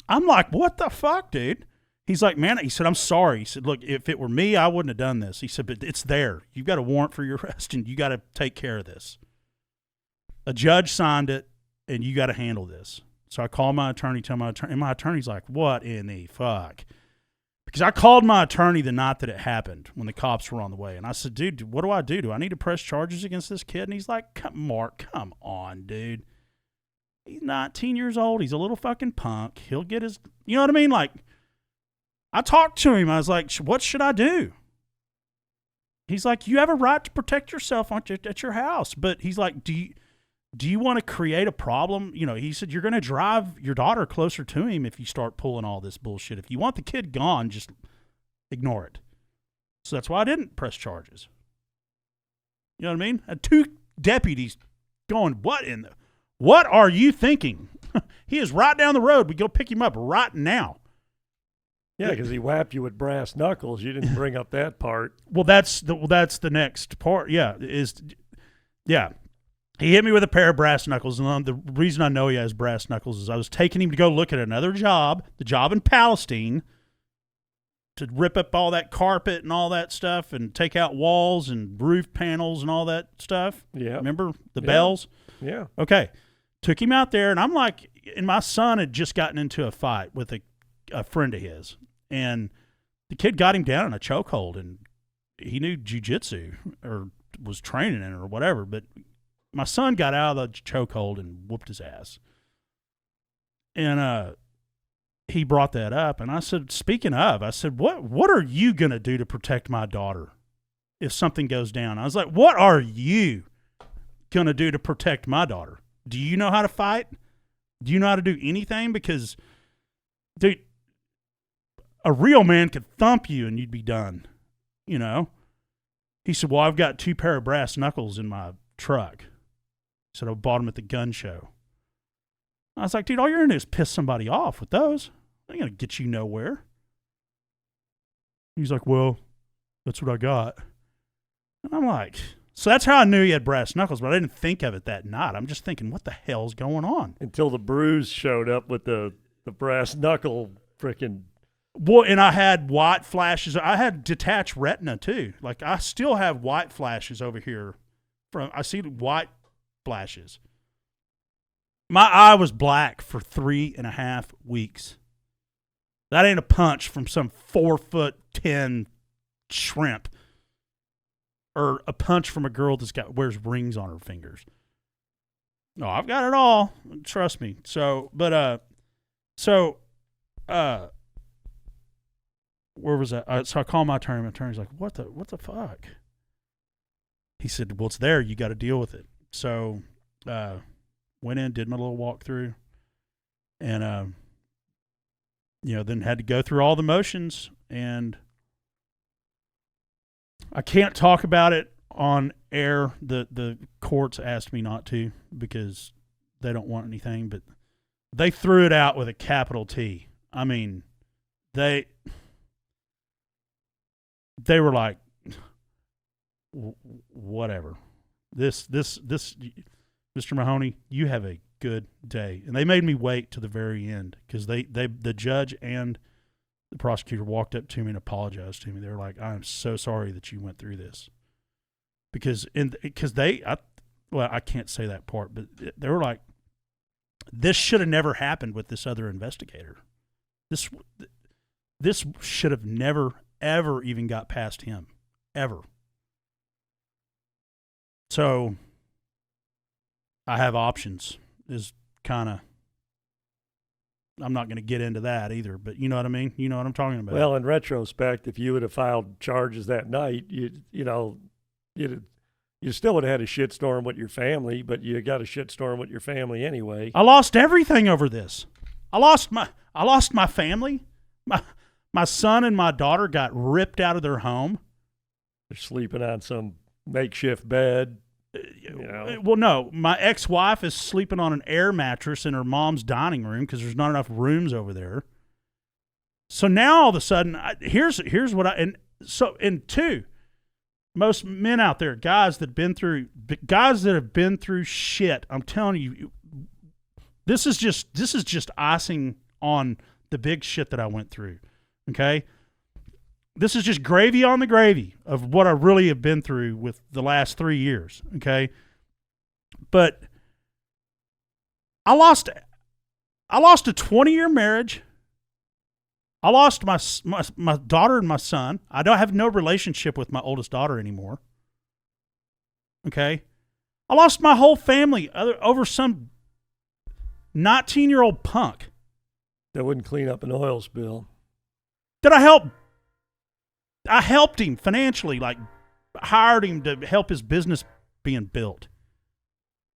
I'm like, what the fuck, dude? He's like, man, he said, I'm sorry. He said, look, if it were me, I wouldn't have done this. He said, but it's there. You've got a warrant for your arrest, and you got to take care of this. A judge signed it, and you got to handle this. So I called my attorney, and my attorney's like, what in the fuck? Because I called my attorney the night that it happened when the cops were on the way. And I said, dude, what do I do? Do I need to press charges against this kid? And he's like, Mark, come on, dude. He's 19 years old. He's a little fucking punk. He'll get his, you know what I mean? Like, I talked to him. I was like, what should I do? He's like, you have a right to protect yourself at your house. But he's like, do you want to create a problem? You know, he said, you're going to drive your daughter closer to him if you start pulling all this bullshit. If you want the kid gone, just ignore it. So that's why I didn't press charges. You know what I mean? I had 2 deputies going, what are you thinking? He is right down the road. We go pick him up right now. Yeah, because he whapped you with brass knuckles. You didn't bring up that part. Well, that's the next part. Yeah, he hit me with a pair of brass knuckles, and the reason I know he has brass knuckles is I was taking him to go look at another job, the job in Palestine, to rip up all that carpet and all that stuff and take out walls and roof panels and all that stuff. Yeah. Remember the bells? Yeah. Okay. Took him out there, and I'm like, and my son had just gotten into a fight with a friend of his, and the kid got him down in a chokehold, and he knew jiu-jitsu or was training in it or whatever, but my son got out of the chokehold and whooped his ass. And he brought that up, and I said, speaking of, I said, what are you going to do to protect my daughter if something goes down? I was like, what are you going to do to protect my daughter? Do you know how to fight? Do you know how to do anything? Because, dude, a real man could thump you and you'd be done, you know? He said, well, I've got 2 pair of brass knuckles in my truck. He said, I bought them at the gun show. I was like, dude, all you're going to do is piss somebody off with those. They ain't going to get you nowhere. He's like, well, that's what I got. And I'm like, so that's how I knew he had brass knuckles, but I didn't think of it that night. I'm just thinking, what the hell's going on? Until the bruise showed up with the brass knuckle freaking. Well, and I had white flashes. I had detached retina too. Like I still have white flashes over here. I see white flashes. My eye was black for 3.5 weeks. That ain't a punch from some 4'10" shrimp, or a punch from a girl wears rings on her fingers. No, I've got it all. Trust me. So, but where was that? So I called my attorney. My attorney's like, what the fuck? He said, well, it's there. You got to deal with it. So, went in, did my little walkthrough, and, then had to go through all the motions, and I can't talk about it on air. The courts asked me not to because they don't want anything, but they threw it out with a capital T. I mean, they were like, whatever. This, Mr. Mahoney, you have a good day. And they made me wait to the very end because the judge and the prosecutor walked up to me and apologized to me. They were like, I am so sorry that you went through this. I can't say that part, but they were like, this should have never happened with this other investigator. This should have never, ever even got past him. Ever. So I have options is kind of, I'm not going to get into that either, but you know what I mean? You know what I'm talking about. Well, in retrospect, if you would have filed charges that night, you still would have had a shitstorm with your family, but you got a shitstorm with your family anyway. I lost everything over this. I lost my family. My son and my daughter got ripped out of their home. They're sleeping on some makeshift bed. Well, no, my ex-wife is sleeping on an air mattress in her mom's dining room because there's not enough rooms over there. So now all of a sudden, here's what and two, most men out there, guys that have been through shit. I'm telling you, this is just icing on the big shit that I went through. Okay. This is just gravy on the gravy of what I really have been through with the last 3 years, okay? But I lost a 20-year marriage. I lost my daughter and my son. I don't have no relationship with my oldest daughter anymore, okay? I lost my whole family over some 19-year-old punk. That wouldn't clean up an oil spill. Did I help? I helped him financially, like hired him to help his business being built.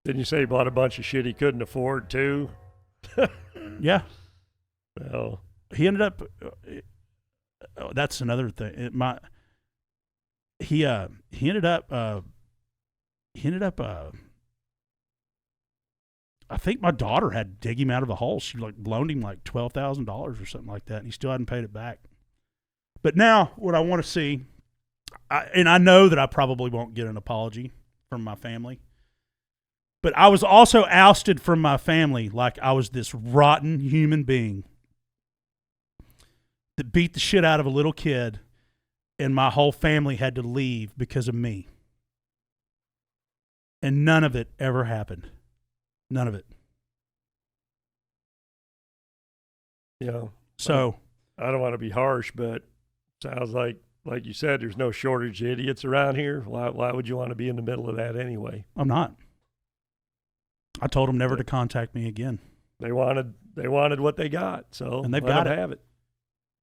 Didn't you say he bought a bunch of shit he couldn't afford too? Yeah. Well, he ended up. That's another thing. He ended up I think my daughter had to dig him out of the hole. She like loaned him like $12,000 or something like that, and he still hadn't paid it back. But now, what I want to see, and I know that I probably won't get an apology from my family, but I was also ousted from my family like I was this rotten human being that beat the shit out of a little kid, and my whole family had to leave because of me. And none of it ever happened. None of it. Yeah. So I don't want to be harsh, but sounds like you said, there's no shortage of idiots around here. Why would you want to be in the middle of that anyway? I'm not. I told them never to contact me again. They wanted what they got, so and they've let got them it. have it.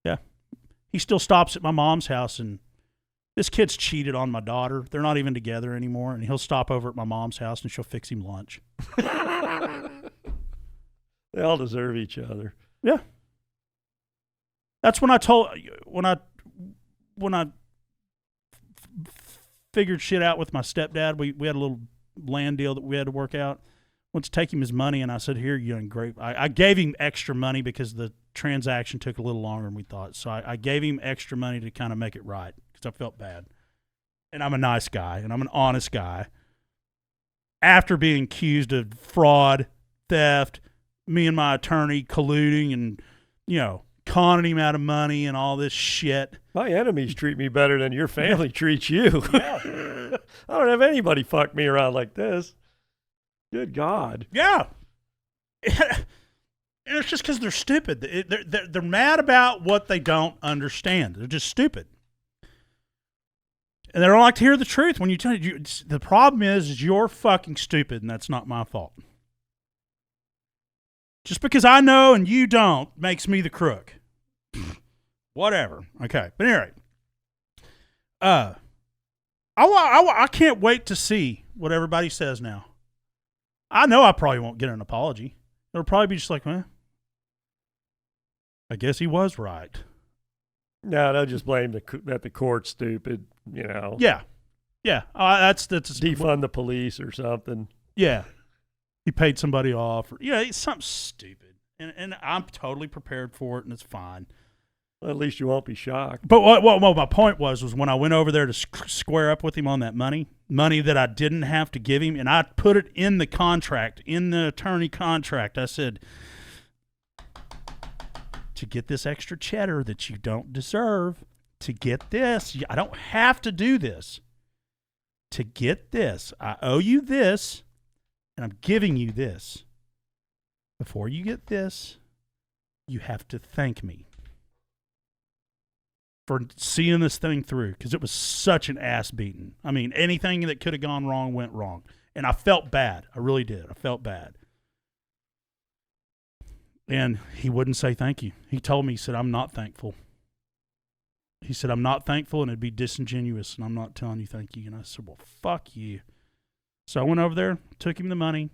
Yeah. He still stops at my mom's house, and this kid's cheated on my daughter. They're not even together anymore, and he'll stop over at my mom's house and she'll fix him lunch. They all deserve each other. Yeah. That's when I figured shit out with my stepdad. We had a little land deal that we had to work out. Went to take him his money, and I said, "Here, you and great." I gave him extra money because the transaction took a little longer than we thought. So I gave him extra money to kind of make it right because I felt bad. And I'm a nice guy, and I'm an honest guy. After being accused of fraud, theft, me and my attorney colluding and, conning him out of money and all this shit. My enemies treat me better than your family treats you. I don't have anybody fuck me around like this. Good God. Yeah. And it's just because they're stupid. They're mad about what they don't understand. They're just stupid. And they don't like to hear the truth when you tell you. The problem is you're fucking stupid, and that's not my fault. Just because I know and you don't makes me the crook. Whatever. Okay. But anyway, I can't wait to see what everybody says now. I know I probably won't get an apology. It'll probably be just like, I guess he was right. No, they'll just blame that the court's stupid, Yeah. Yeah. That's defund the police or something. Yeah. He paid somebody off. It's something stupid. And I'm totally prepared for it, and it's fine. Well, at least you won't be shocked. But what my point was when I went over there to square up with him on that money that I didn't have to give him, and I put it in the contract, in the attorney contract. I said, to get this extra cheddar that you don't deserve, to get this, I don't have to do this. To get this, I owe you this, and I'm giving you this. Before you get this, you have to thank me for seeing this thing through, because it was such an ass beating. I mean, anything that could have gone wrong went wrong. And I felt bad. I really did. I felt bad. And he wouldn't say thank you. He told me, he said, I'm not thankful. He said, I'm not thankful, and it'd be disingenuous, and I'm not telling you thank you. And I said, well, fuck you. So I went over there, took him the money.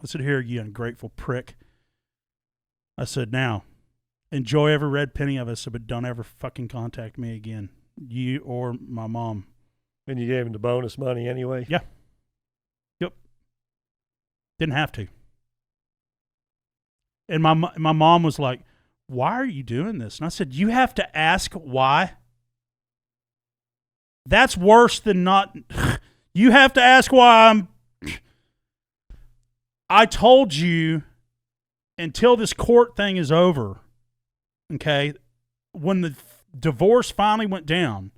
I said, here, you ungrateful prick. I said, now, enjoy every red penny of it, but don't ever fucking contact me again. You or my mom. And you gave him the bonus money anyway? Yeah. Yep. Didn't have to. And my mom was like, why are you doing this? And I said, you have to ask why. That's worse than not. You have to ask why I told you until this court thing is over, okay, when the divorce finally went down,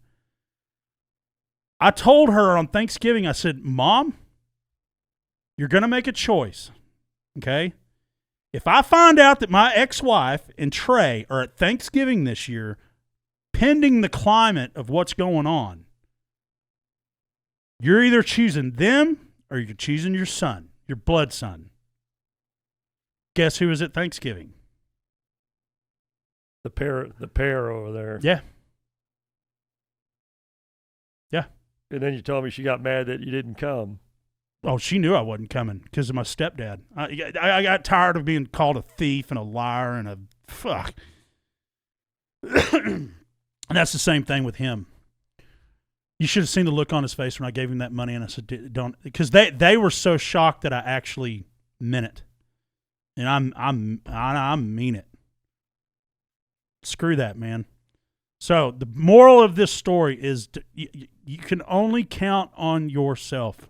I told her on Thanksgiving, I said, Mom, you're going to make a choice, okay? If I find out that my ex-wife and Trey are at Thanksgiving this year, pending the climate of what's going on, you're either choosing them or you're choosing your son, your blood son. Guess who was at Thanksgiving? The pair over there. Yeah. Yeah. And then you told me she got mad that you didn't come. Oh, she knew I wasn't coming because of my stepdad. I got tired of being called a thief and a liar and a fuck. And that's the same thing with him. You should have seen the look on his face when I gave him that money, and I said, don't, because they were so shocked that I actually minute. And I mean it. Screw that, man. So the moral of this story is you can only count on yourself.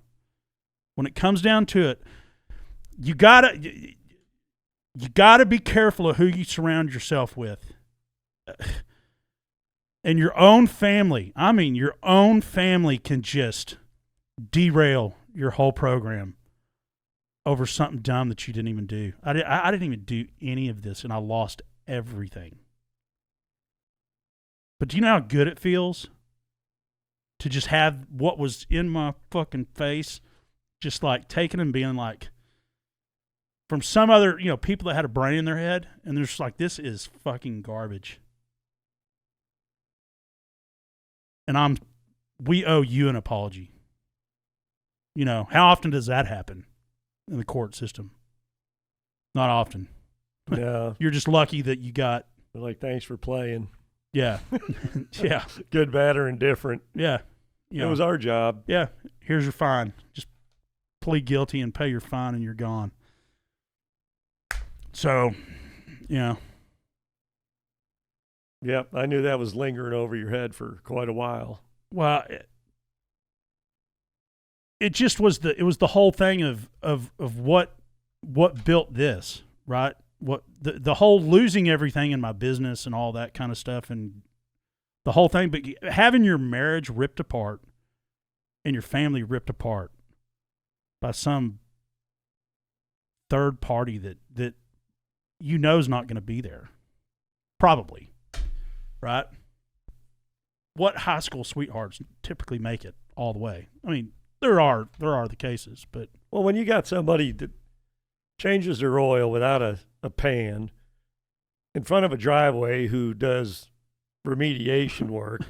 When it comes down to it, you gotta be careful of who you surround yourself with. And your own family, your own family can just derail your whole program over something dumb that you didn't even do. I didn't even do any of this, and I lost everything. But do you know how good it feels to just have what was in my fucking face just like taken and being like, from some other, people that had a brain in their head, and they're just like, this is fucking garbage. And we owe you an apology. How often does that happen in the court system? Not often. No. You're just lucky that you got. They're like, thanks for playing. Yeah. Yeah. Good, bad, or indifferent. Yeah. It was our job. Yeah. Here's your fine. Just plead guilty and pay your fine and you're gone. So, Yep, I knew that was lingering over your head for quite a while. Well, it just was the whole thing of what built this, right? What the whole losing everything in my business and all that kind of stuff and the whole thing, but having your marriage ripped apart and your family ripped apart by some third party that is not going to be there. Probably. Right? What high school sweethearts typically make it all the way? There are the cases, but well, when you got somebody that changes their oil without a pan in front of a driveway who does remediation work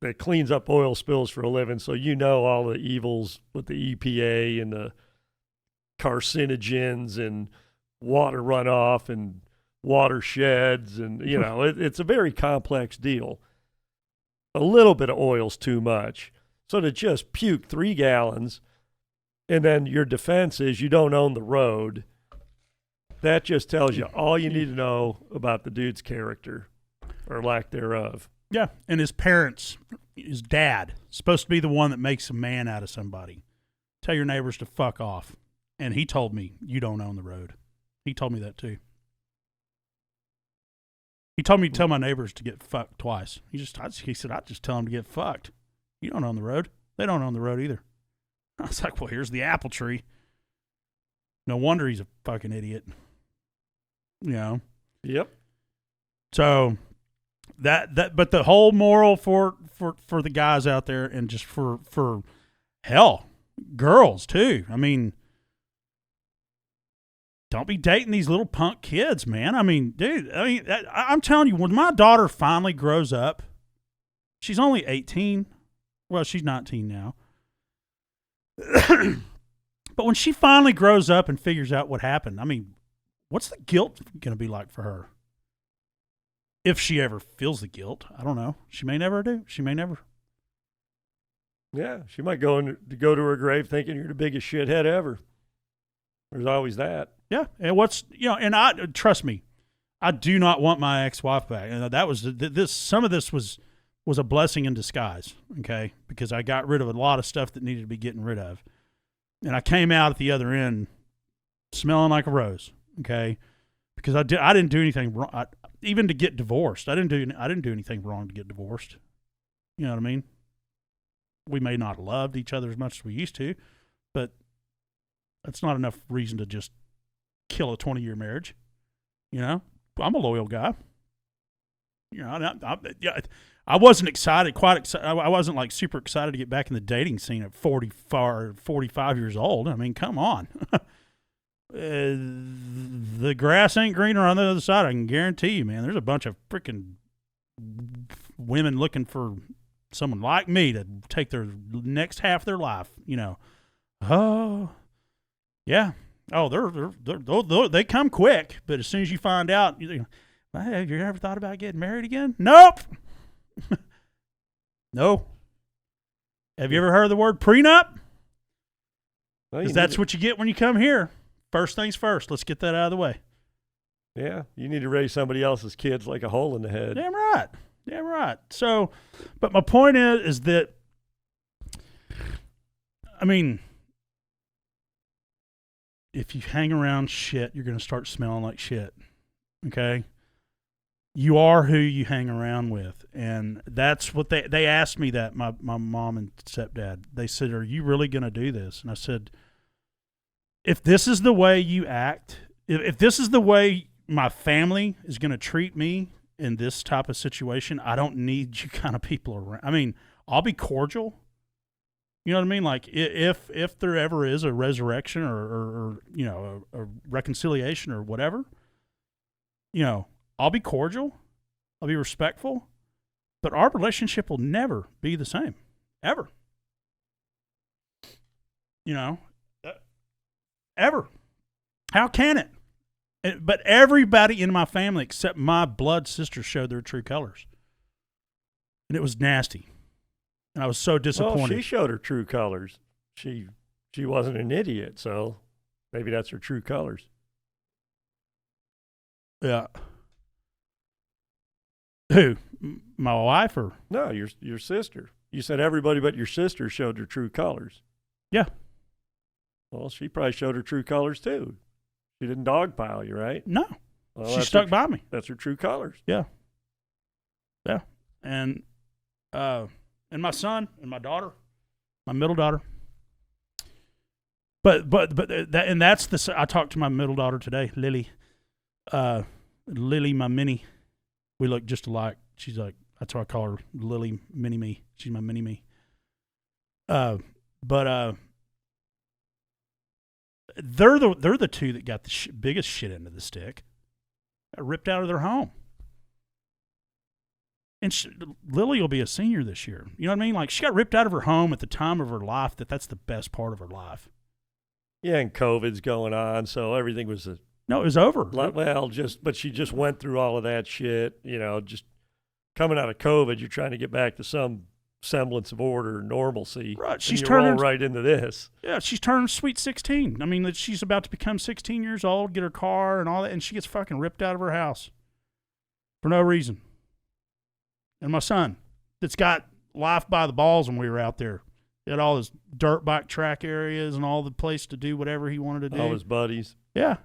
that cleans up oil spills for a living, so all the evils with the EPA and the carcinogens and water runoff and watersheds and it's a very complex deal. A little bit of oil's too much. So to just puke 3 gallons and then your defense is you don't own the road, that just tells you all you need to know about the dude's character or lack thereof. Yeah, and his parents, his dad, supposed to be the one that makes a man out of somebody. Tell your neighbors to fuck off. And he told me, you don't own the road. He told me that too. He told me to tell my neighbors to get fucked twice. He said, I just tell them to get fucked. You don't own the road. They don't own the road either. I was like, well, here's the apple tree. No wonder he's a fucking idiot. Yep. So but the whole moral for the guys out there and just for hell, girls too. Don't be dating these little punk kids, man. Dude, I'm telling you, when my daughter finally grows up, she's only 18. Well, she's 19 now. But when she finally grows up and figures out what happened, what's the guilt going to be like for her? If she ever feels the guilt, I don't know. She may never do. She may never. Yeah, she might go to her grave thinking you're the biggest shithead ever. There's always that. Yeah, and trust me, I do not want my ex-wife back. And that was this. Some of this was a blessing in disguise. Okay, because I got rid of a lot of stuff that needed to be getting rid of, and I came out at the other end smelling like a rose. Okay, because I didn't do anything wrong. Even to get divorced, I didn't do anything wrong to get divorced. You know what I mean? We may not have loved each other as much as we used to, but that's not enough reason to just kill a 20-year marriage. I'm a loyal guy. I wasn't excited, I wasn't like super excited to get back in the dating scene at 45 years old. Come on. The grass ain't greener on the other side. I can guarantee you, man. There's a bunch of freaking women looking for someone like me to take their next half of their life. Oh, yeah. Oh, they come quick, but as soon as you find out, hey, have you ever thought about getting married again? Nope. No. Have you ever heard the word prenup? Because that's what you get when you come here. first things first. Let's get that out of the way. Yeah, you need to raise somebody else's kids like a hole in the head. Damn right. Damn right. So, but my point is that, I mean, if you hang around shit, you're going to start smelling like shit. Okay? You are who you hang around with. And that's what they asked me that, my mom and stepdad. They said, are you really going to do this? And I said, if this is the way you act, if this is the way my family is going to treat me in this type of situation, I don't need you kind of people around. I mean, I'll be cordial. You know what I mean? Like if there ever is a resurrection or you know, a reconciliation or whatever, you know, I'll be cordial. I'll be respectful, but our relationship will never be the same, ever. You know, ever. How can it? But everybody in my family except my blood sister showed their true colors. And it was nasty. And I was so disappointed. Well, she showed her true colors. She wasn't an idiot, so maybe that's her true colors. Yeah. Who? My wife or? No, your sister. You said everybody but your sister showed their true colors. Yeah. Well, she probably showed her true colors too. She didn't dogpile you, right? No. Well, she stuck by me. That's her true colors. Yeah. Yeah. And my son and my daughter, my middle daughter. But that's the, I talked to my middle daughter today, Lily. Lily, my mini. We look just alike. She's like, that's why I call her Lily Mini Me. She's my mini me. They're the two that got the biggest shit end of the stick. Got ripped out of their home. And Lily will be a senior this year. You know what I mean? Like, she got ripped out of her home at the time of her life that's the best part of her life. Yeah, and COVID's going on, so everything was no, it was over. Well, but she just went through all of that shit. You know, just coming out of COVID, you're trying to get back to some semblance of order, normalcy. Right, she's turning right into this. Yeah, she's turning sweet 16. I mean, she's about to become 16 years old, get her car and all that, and she gets fucking ripped out of her house for no reason. And my son, that's got life by the balls when we were out there. He had all his dirt bike track areas and all the place to do whatever he wanted to do. All his buddies. Yeah.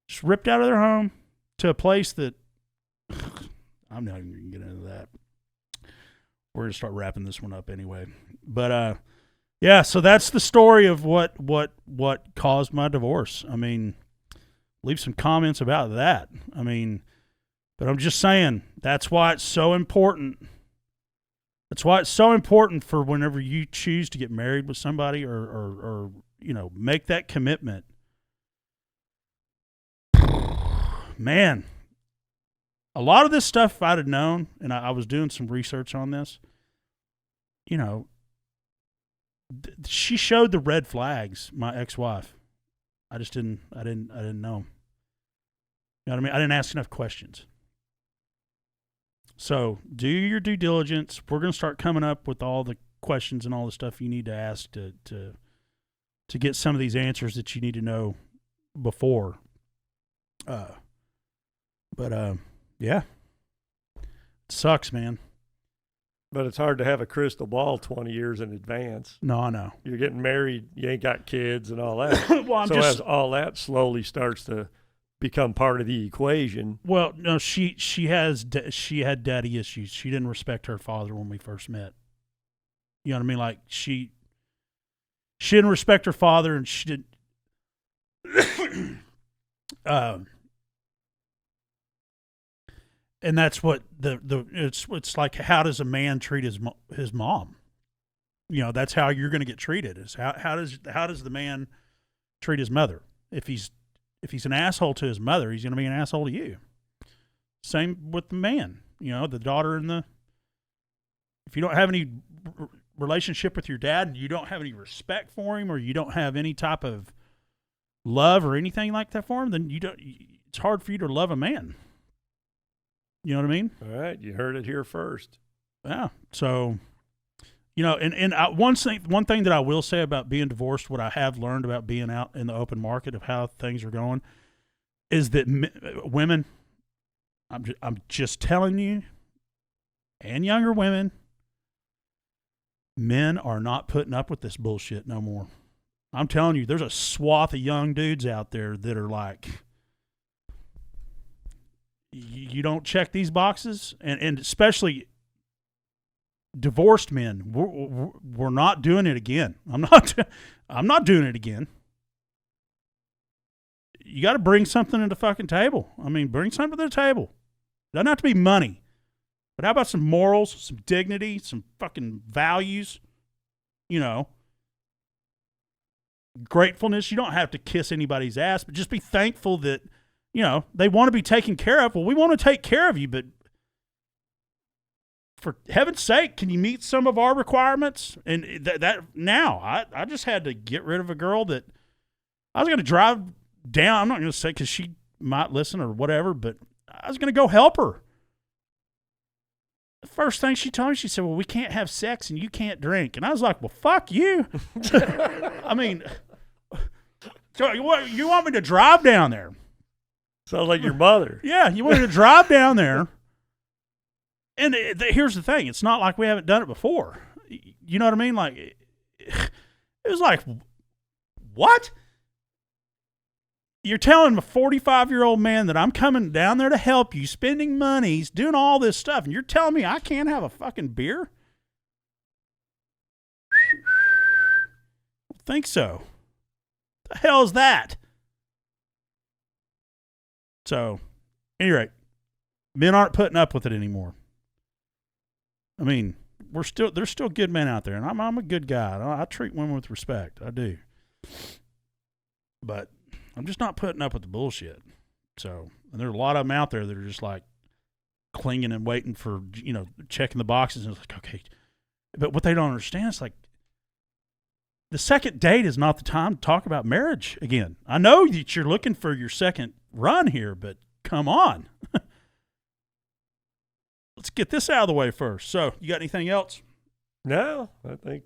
Just ripped out of their home to a place that I'm not even going to get into that. We're going to start wrapping this one up anyway. But yeah, so that's the story of what caused my divorce. I mean, leave some comments about that. I mean, but I'm just saying, that's why it's so important. That's why it's so important for whenever you choose to get married with somebody or you know, make that commitment. Man, a lot of this stuff, if I'd have known, and I was doing some research on this, you know, she showed the red flags, my ex-wife. I didn't know. You know what I mean? I didn't ask enough questions. So do your due diligence. We're going to start coming up with all the questions and all the stuff you need to ask to get some of these answers that you need to know before. Yeah, it sucks, man. But it's hard to have a crystal ball 20 years in advance. No, I know. You're getting married, you ain't got kids and all that. Well, as all that slowly starts to become part of the equation. Well, no, she had daddy issues. She didn't respect her father when we first met. You know what I mean? Like she didn't respect her father, and she did. And that's what it's like. How does a man treat his mom? You know, that's how you're going to get treated. Is how does the man treat his mother? If he's an asshole to his mother, he's going to be an asshole to you. Same with the man. You know, the daughter if you don't have any relationship with your dad, and you don't have any respect for him, or you don't have any type of love or anything like that for him, then it's hard for you to love a man. You know what I mean? All right, you heard it here first. Yeah. So You know, and one thing that I will say about being divorced, what I have learned about being out in the open market of how things are going, is that women, I'm just telling you, and younger women, men are not putting up with this bullshit no more. I'm telling you, there's a swath of young dudes out there that are like, you don't check these boxes, and especially divorced men. We're not doing it again. I'm not doing it again. You got to bring something to the fucking table. I mean, bring something to the table. It doesn't have to be money, but how about some morals, some dignity, some fucking values? You know, gratefulness. You don't have to kiss anybody's ass, but just be thankful that, you know, they want to be taken care of. Well, we want to take care of you, but for heaven's sake, can you meet some of our requirements? And that now, I just had to get rid of a girl that I was going to drive down. I'm not going to say because she might listen or whatever, but I was going to go help her. The first thing she told me, she said, well, we can't have sex and you can't drink. And I was like, well, fuck you. I mean, so you want me to drive down there? Sounds like your mother. Yeah, you want me to drive down there. And here's the thing. It's not like we haven't done it before. You know what I mean? Like, it was like, what? You're telling a 45-year-old man that I'm coming down there to help you, spending money, doing all this stuff, and you're telling me I can't have a fucking beer? I don't think so. The hell is that? So, at any rate, men aren't putting up with it anymore. I mean, there's still good men out there, and I'm a good guy. I treat women with respect. I do. But I'm just not putting up with the bullshit. So, and there are a lot of them out there that are just like clinging and waiting for, you know, checking the boxes. And it's like, okay. But what they don't understand is like, the second date is not the time to talk about marriage again. I know that you're looking for your second run here, but come on. Let's get this out of the way first. So, you got anything else? No, I think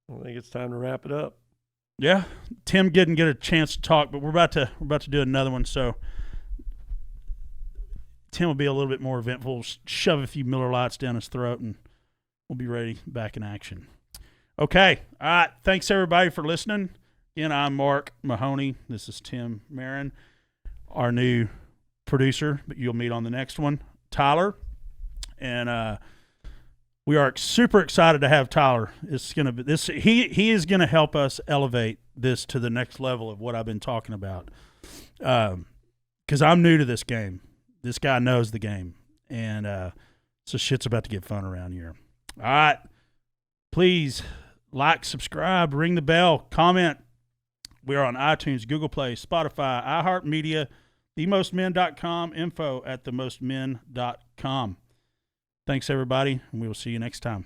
it's time to wrap it up. Yeah, Tim didn't get a chance to talk, but we're about to do another one. So, Tim will be a little bit more eventful. We'll shove a few Miller Lights down his throat, and we'll be ready back in action. Okay, all right. Thanks everybody for listening. Again, I'm Mark Mahoney. This is Tim Marin, our new producer, but you'll meet on the next one, Tyler. And we are super excited to have Tyler. It's gonna be this. He is gonna help us elevate this to the next level of what I've been talking about. Because I'm new to this game. This guy knows the game, and so shit's about to get fun around here. All right, please like, subscribe, ring the bell, comment. We are on iTunes, Google Play, Spotify, iHeartMedia, themostmen.com, info@themostmen.com. Thanks, everybody, and we will see you next time.